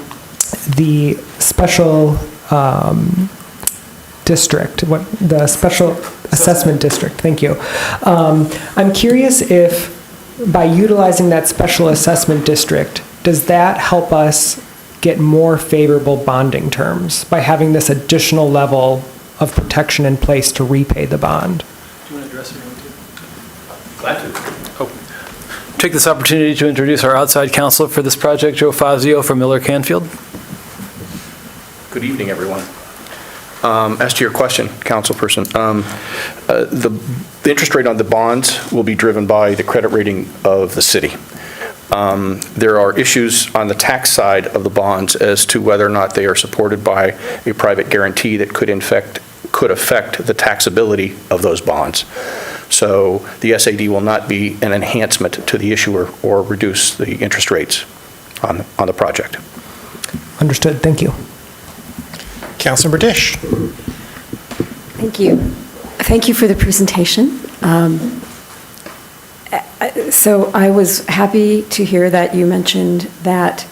the special district, the special assessment district, thank you. I'm curious if by utilizing that special assessment district, does that help us get more favorable bonding terms by having this additional level of protection in place to repay the bond? Do you want to address it? Glad to. Take this opportunity to introduce our outside counsel for this project, Joe Fazio from Miller Canfield. Good evening, everyone. As to your question, councilperson, the interest rate on the bonds will be driven by the credit rating of the city. There are issues on the tax side of the bonds as to whether or not they are supported by a private guarantee that could affect the taxability of those bonds. So the SAD will not be an enhancement to the issuer or reduce the interest rates on the project. Understood, thank you. Councilmember Dish. Thank you. Thank you for the presentation. So I was happy to hear that you mentioned that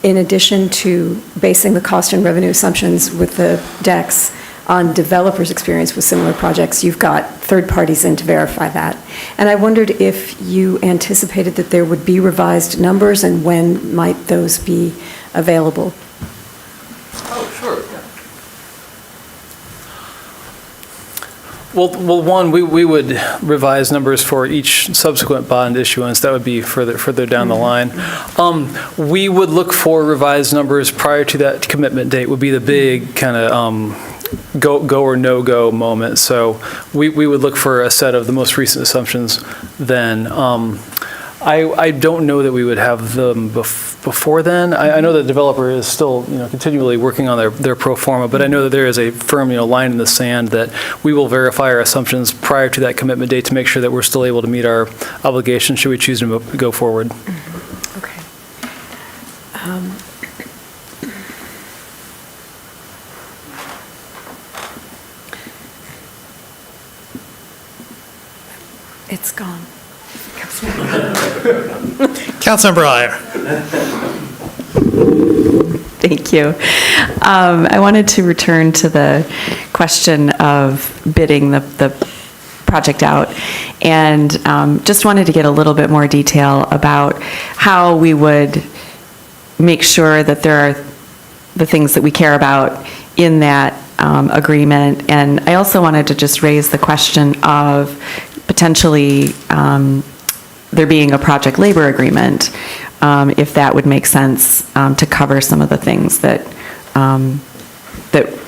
in addition to basing the cost and revenue assumptions with the decks on developers' experience with similar projects, you've got third parties in to verify that. And I wondered if you anticipated that there would be revised numbers and when might those be available? Oh, sure. Well, one, we would revise numbers for each subsequent bond issuance. That would be further down the line. We would look for revised numbers prior to that commitment date would be the big kind of go or no-go moment. So we would look for a set of the most recent assumptions then. I don't know that we would have them before then. I know the developer is still, continually working on their pro forma, but I know that there is a firm, line in the sand that we will verify our assumptions prior to that commitment date to make sure that we're still able to meet our obligations should we choose to go forward. Okay. It's gone. Councilmember Iyer. Thank you. I wanted to return to the question of bidding the project out, and just wanted to get a little bit more detail about how we would make sure that there are the things that we care about in that agreement. And I also wanted to just raise the question of potentially there being a project labor agreement, if that would make sense to cover some of the things that that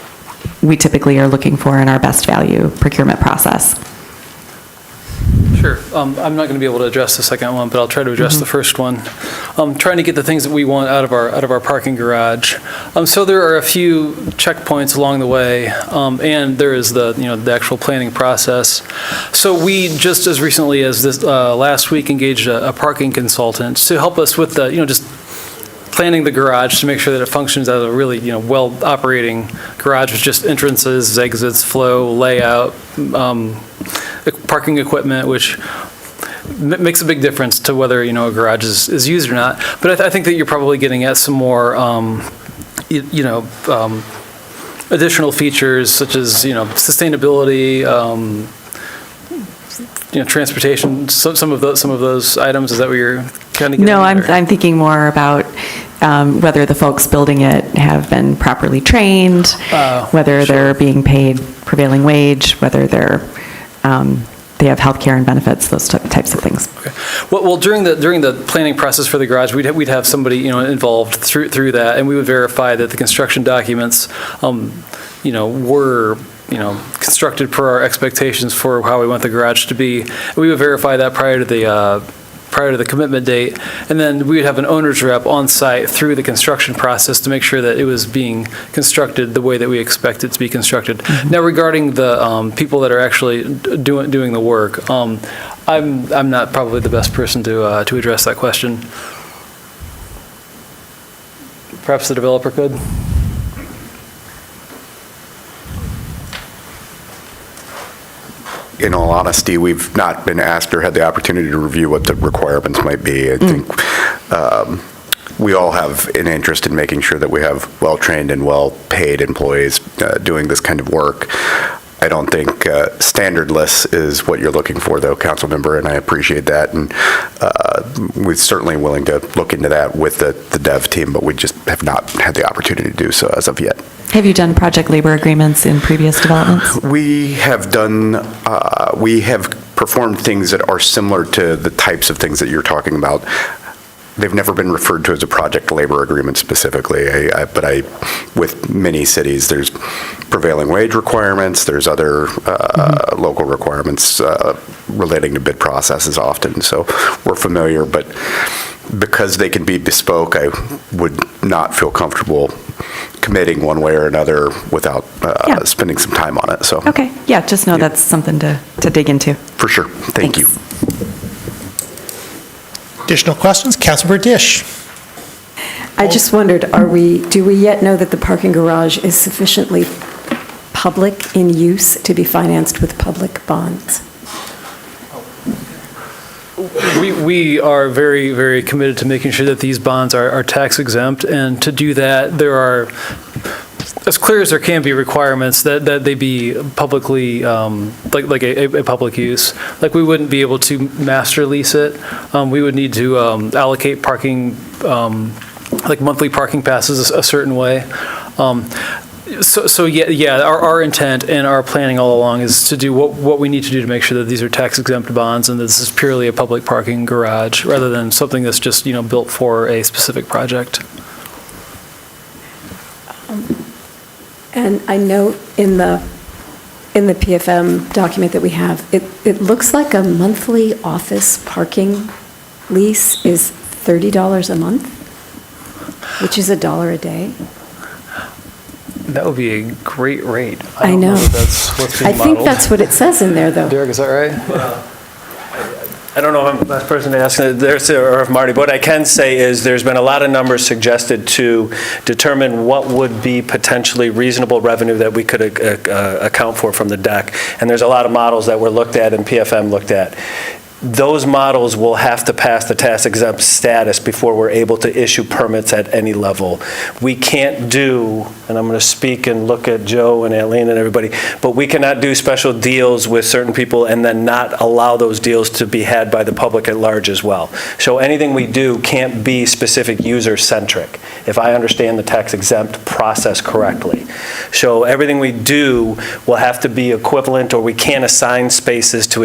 we typically are looking for in our best value procurement process. Sure. I'm not going to be able to address the second one, but I'll try to address the first one. Trying to get the things that we want out of our parking garage. So there are a few checkpoints along the way, and there is the actual planning process. So we just as recently as this last week engaged a parking consultant to help us with the just planning the garage to make sure that it functions as a really well operating garage with just entrances, exits, flow, layout. Parking equipment, which makes a big difference to whether a garage is used or not. But I think that you're probably getting at some more additional features such as sustainability, transportation. Some of those items. Is that what you're kind of getting? No, at, I'm thinking more about whether the folks building it have been properly trained, whether they're being paid prevailing wage, whether they have health care and benefits, those types of things. Okay. Well, during the planning process for the garage, we'd have somebody involved through that, and we would verify that the construction documents, were constructed per our expectations for how we want the garage to be. And we would verify that prior to the commitment date, and then we would have an owner's rep on site through the construction process to make sure that it was being constructed the way that we expect it to be constructed. Mm-hmm. Now, regarding the people that are actually doing the work, I'm not probably the best person to address that question. Perhaps the developer could. In all honesty, we've not been asked or had the opportunity to review what the requirements might be. I think we all have an interest in making sure that we have well-trained and well-paid employees doing this kind of work. I don't think standardless is what you're looking for, though, council member, and I appreciate that. And we're certainly willing to look into that with the dev team, but we just have not had the opportunity to do so as of yet. Have you done project labor agreements in previous developments? We have performed things that are similar to the types of things that you're talking about. They've never been referred to as a project labor agreement specifically, but with many cities, there's prevailing wage requirements, there's other local requirements relating to bid processes often, so we're familiar, but because they can be bespoke, I would not feel comfortable committing one way or another without spending some time on it. So okay, yeah, just know that's something to dig into. For sure. Thank you. Additional questions? Councilmember Dish. I just wondered, do we yet know that the parking garage is sufficiently public in use to be financed with public bonds? We are very, very committed to making sure that these bonds are tax exempt, and to do that, there are, as clear as there can be, requirements that they be publicly, like a public use. Like, we wouldn't be able to master lease it. We would need to allocate parking, like monthly parking passes a certain way. So yeah, our intent and our planning all along is to do what we need to do to make sure that these are tax exempt bonds and this is purely a public parking garage rather than something that's just, built for a specific project. And I note in the PFM document that we have, it looks like a monthly office parking lease is $30 a month, which is $1 a day. That would be a great rate. I know. If that's what's being I think modeled. that's what it says in there, though. Derek, is that right? I don't know if I'm the best person to ask this or if Marty, but what I can say is there's been a lot of numbers suggested to determine what would be potentially reasonable revenue that we could account for from the deck. And there's a lot of models that were looked at and PFM looked at. Those models will have to pass the tax exempt status before we're able to issue permits at any level. We can't do, and I'm going to speak and look at Joe and Aline and everybody, but we cannot do special deals with certain people and then not allow those deals to be had by the public at large as well. So anything we do can't be specific user-centric, if I understand the tax exempt process correctly. So everything we do will have to be equivalent, or we can't assign spaces to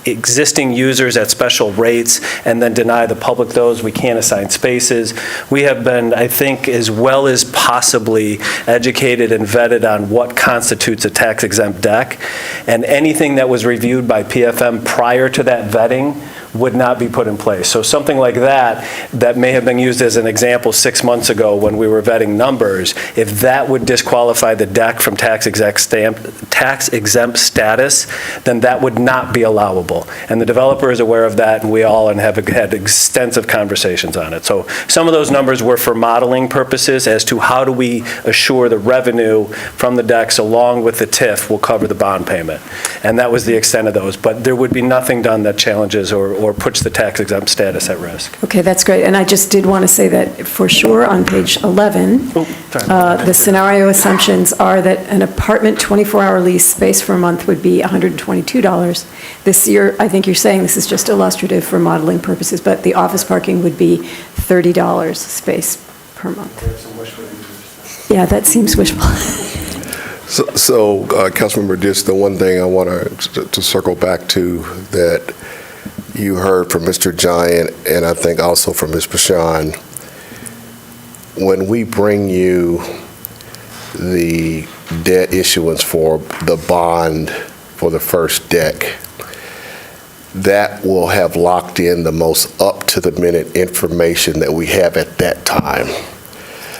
existing users at special rates and then deny the public those. We can't assign spaces. We have been, I think, as well as possibly educated and vetted on what constitutes a tax-exempt deck. And anything that was reviewed by PFM prior to that vetting would not be put in place. So something like that may have been used as an example 6 months ago when we were vetting numbers, if that would disqualify the deck from tax-exempt status, then that would not be allowable. And the developer is aware of that, and we all have had extensive conversations on it. So some of those numbers were for modeling purposes as to how do we assure the revenue from the decks along with the TIF will cover the bond payment. And that was the extent of those. But there would be nothing done that challenges or puts the tax-exempt status at risk. Okay, that's great. And I just did want to say that for sure on page 11, the scenario assumptions are that an apartment 24-hour lease space for a month would be $122. This year, I think you're saying this is just illustrative for modeling purposes, but the office parking would be $30 space per month. Yeah, that seems wishful. So Councilmember Dish, the one thing I want to circle back to that you heard from Mr. Giant, and I think also from Ms. Bashan, when we bring you the debt issuance for the bond for the first deck, that will have locked in the most up-to-the-minute information that we have at that time.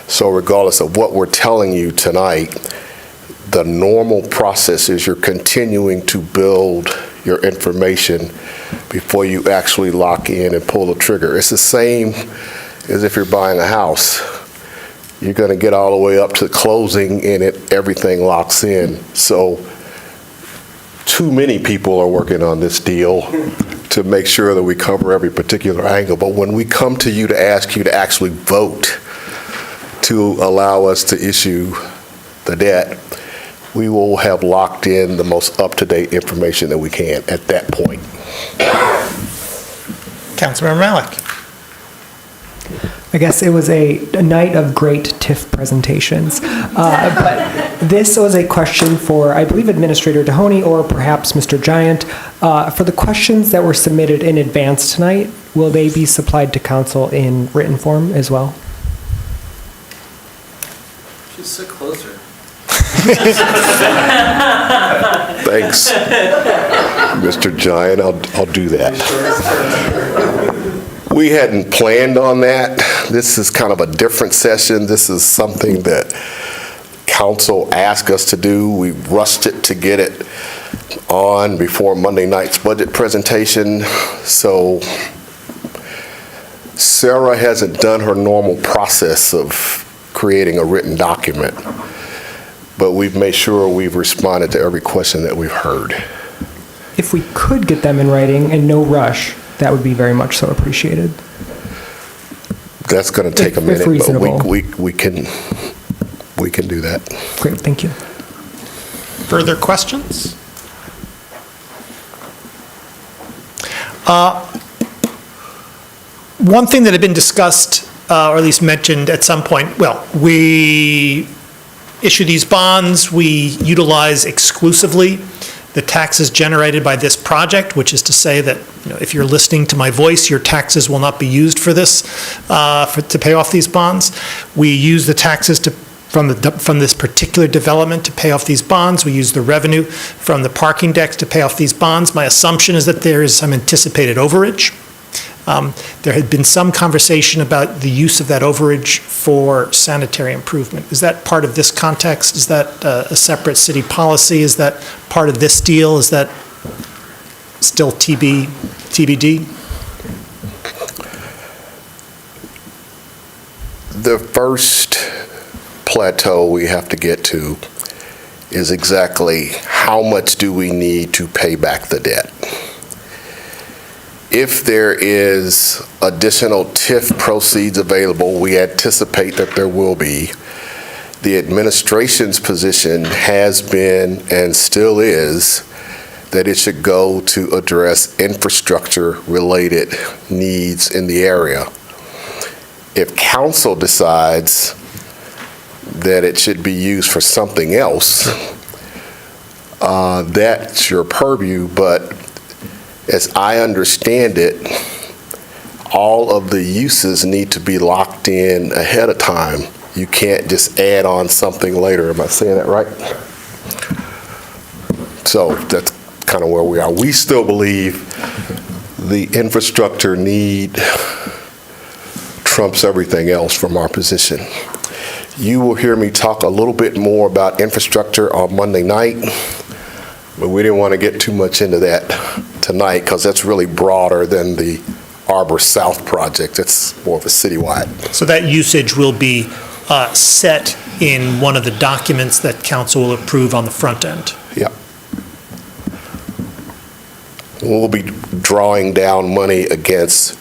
So regardless of what we're telling you tonight, the normal process is you're continuing to build your information before you actually lock in and pull the trigger. It's the same as if you're buying a house. You're going to get all the way up to closing and everything locks in. So too many people are working on this deal to make sure that we cover every particular angle. But when we come to you to ask you to actually vote to allow us to issue the debt, we will have locked in the most up-to-date information that we can at that point. Councilmember Malik. I guess it was a night of great TIF presentations. But this was a question for, I believe, Administrator Mahoney or perhaps Mr. Giant. For the questions that were submitted in advance tonight, will they be supplied to council in written form as well? Just sit closer. Thanks, Mr. Giant. I'll do that. We hadn't planned on that. This is kind of a different session. This is something that council asked us to do. We rushed it to get it on before Monday night's budget presentation. So Sarah hasn't done her normal process of creating a written document, but we've made sure we've responded to every question that we've heard. If we could get them in writing and no rush, that would be very much so appreciated. That's going to take a minute, but we can do that. Great, thank you. Further questions? One thing that had been discussed, or at least mentioned at some point, well, we issue these bonds, we utilize exclusively the taxes generated by this project, which is to say that, you know, if you're listening to my voice, your taxes will not be used for this, to pay off these bonds. We use the taxes from this particular development to pay off these bonds. We use the revenue from the parking decks to pay off these bonds. My assumption is that there is some anticipated overage. There had been some conversation about the use of that overage for sanitary improvement. Is that part of this context? Is that a separate city policy? Is that part of this deal? Is that still TBD? The first plateau we have to get to is exactly how much do we need to pay back the debt. If there is additional TIF proceeds available, we anticipate that there will be. The administration's position has been and still is that it should go to address infrastructure-related needs in the area. If council decides that it should be used for something else, that's your purview, but As I understand it, all of the uses need to be locked in ahead of time. You can't just add on something later. Am I saying that right? So that's kind of where we are. We still believe the infrastructure need trumps everything else from our position. You will hear me talk a little bit more about infrastructure on Monday night, but we didn't want to get too much into that tonight because that's really broader than the Arbor South project. It's more of a citywide. So that usage will be set in one of the documents that council will approve on the front end? Yeah. We'll be drawing down money against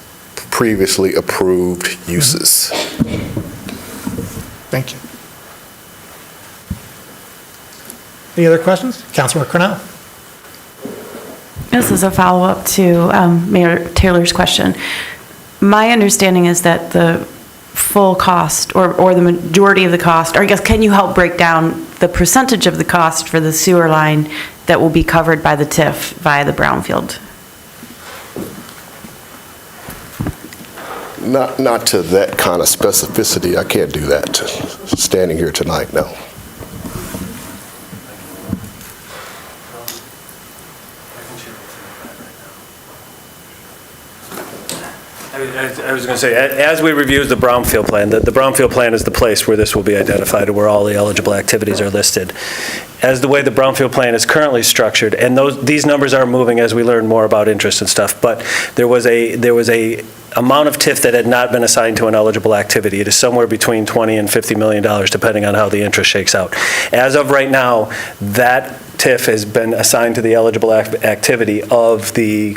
previously approved uses. Thank you. Any other questions? Councilmember Cornell. This is a follow-up to Mayor Taylor's question. My understanding is that the full cost, or the majority of the cost, or I guess, can you help break down the percentage of the cost for the sewer line that will be covered by the TIF via the brownfield? Not to that kind of specificity. I can't do that standing here tonight, no. I was going to say, as we review the brownfield plan, the brownfield plan is the place where this will be identified and where all the eligible activities are listed. As the way the brownfield plan is currently structured, and these numbers are moving as we learn more about interest and stuff, but there was a amount of TIF that had not been assigned to an eligible activity. It is somewhere between $20 and $50 million, depending on how the interest shakes out. As of right now, that TIF has been assigned to the eligible activity of the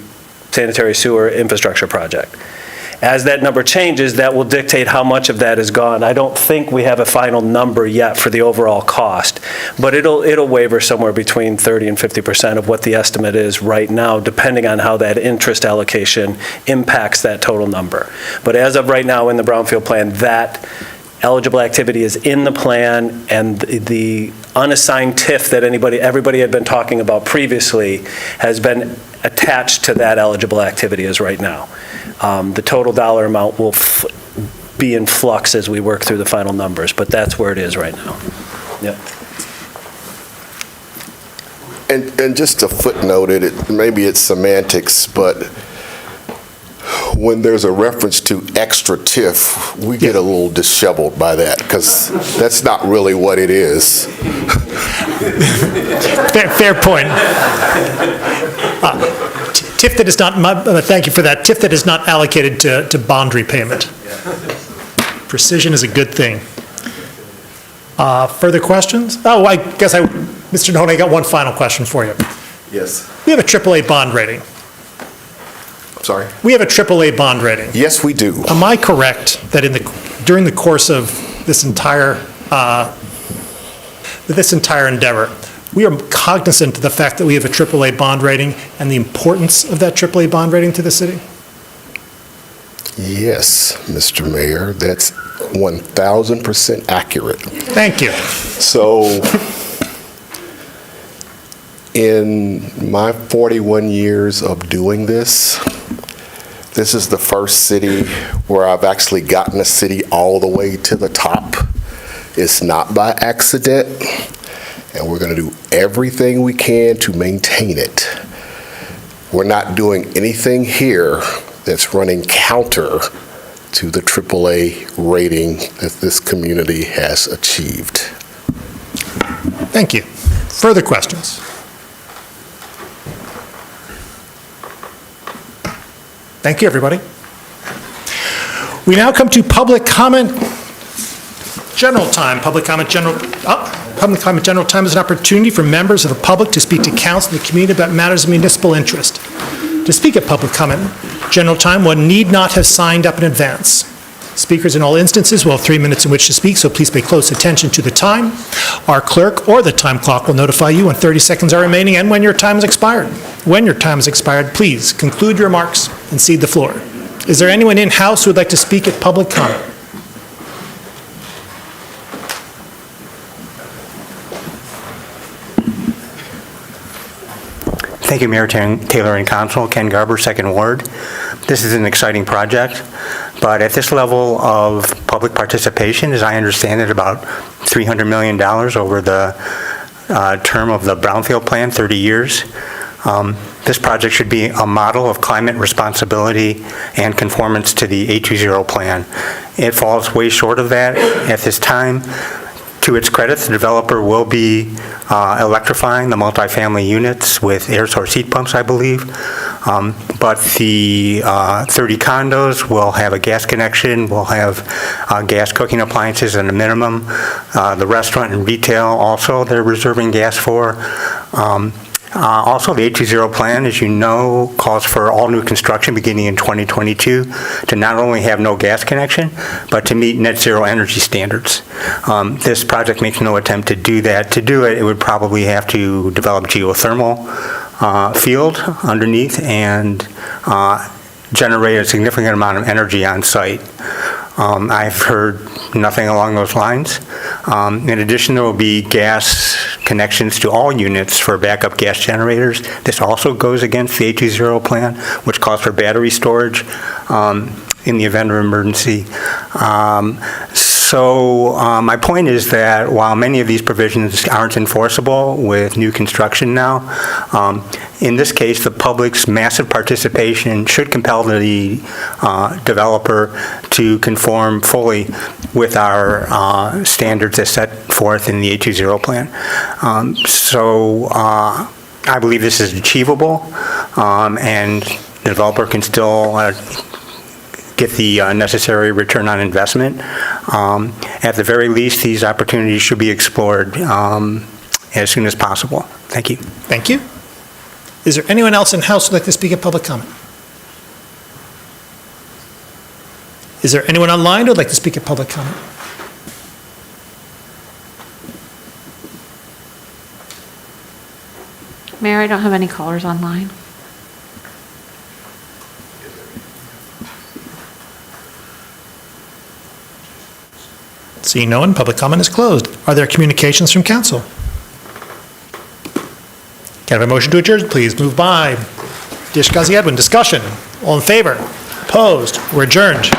sanitary sewer infrastructure project. As that number changes, that will dictate how much of that is gone. I don't think we have a final number yet for the overall cost, but it'll waver somewhere between 30 and 50% of what the estimate is right now, depending on how that interest allocation impacts that total number. But as of right now in the brownfield plan, that eligible activity is in the plan, and the unassigned TIF that everybody had been talking about previously has been attached to that eligible activity as right now. The total dollar amount will be in flux as we work through the final numbers, but that's where it is right now. Yep. And just to footnote it, maybe it's semantics, but when there's a reference to extra TIF, we get a little disheveled by that, because that's not really what it is. Fair point. TIF that is not, thank you for that, TIF that is not allocated to bond repayment. Precision is a good thing. Further questions? Oh, I guess Mr. Nahone, I got one final question for you. Yes. We have a AAA bond rating. I'm sorry? We have a AAA bond rating. Yes, we do. Am I correct that during the course of this entire endeavor, we are cognizant of the fact that we have a AAA bond rating and the importance of that AAA bond rating to the city? Yes, Mr. Mayor, that's 1,000% accurate. Thank you. So, in my 41 years of doing this, this is the first city where I've actually gotten a city all the way to the top. It's not by accident, and we're going to do everything we can to maintain it. We're not doing anything here that's running counter to the AAA rating that this community has achieved. Thank you. Further questions? Thank you, everybody. We now come to public comment general time. Public comment general time is an opportunity for members of the public to speak to council and the community about matters of municipal interest. To speak at public comment general time, one need not have signed up in advance. Speakers in all instances will have 3 minutes in which to speak, so please pay close attention to the time. Our clerk or the time clock will notify you when 30 seconds are remaining and when your time has expired. When your time has expired, please conclude your remarks and cede the floor. Is there anyone in-house who would like to speak at public comment? Thank you, Mayor Taylor and Council. Ken Garber, Second Ward. This is an exciting project, but at this level of public participation, as I understand it, about $300 million over the term of the Brownfield Plan, 30 years. This project should be a model of climate responsibility and conformance to the 820 plan. It falls way short of that at this time. To its credit, the developer will be electrifying the multifamily units with air source heat pumps, I believe. But the 30 condos will have a gas connection, will have gas cooking appliances at a minimum. The restaurant and retail also they're reserving gas for. Also, the 820 plan, as you know, calls for all new construction beginning in 2022 to not only have no gas connection, but to meet net zero energy standards. This project makes no attempt to do that. To do it, it would probably have to develop geothermal field underneath and generate a significant amount of energy on site. I've heard nothing along those lines. In addition, there will be gas connections to all units for backup gas generators. This also goes against the 820 plan, which calls for battery storage in the event of emergency. So my point is that while many of these provisions aren't enforceable with new construction now, in this case, the public's massive participation should compel the developer to conform fully with our standards as set forth in the 820 plan. So I believe this is achievable, and the developer can still get the necessary return on investment. At the very least, these opportunities should be explored as soon as possible. Thank you. Thank you. Is there anyone else in House who would like to speak at public comment? Is there anyone online who would like to speak at public comment? Mayor, I don't have any callers online. Seeing no one, public comment is closed. Are there communications from council? Can I have a motion to adjourn, please? Moved by Dishkazi Edwin. Discussion. All in favor? Opposed? We're adjourned.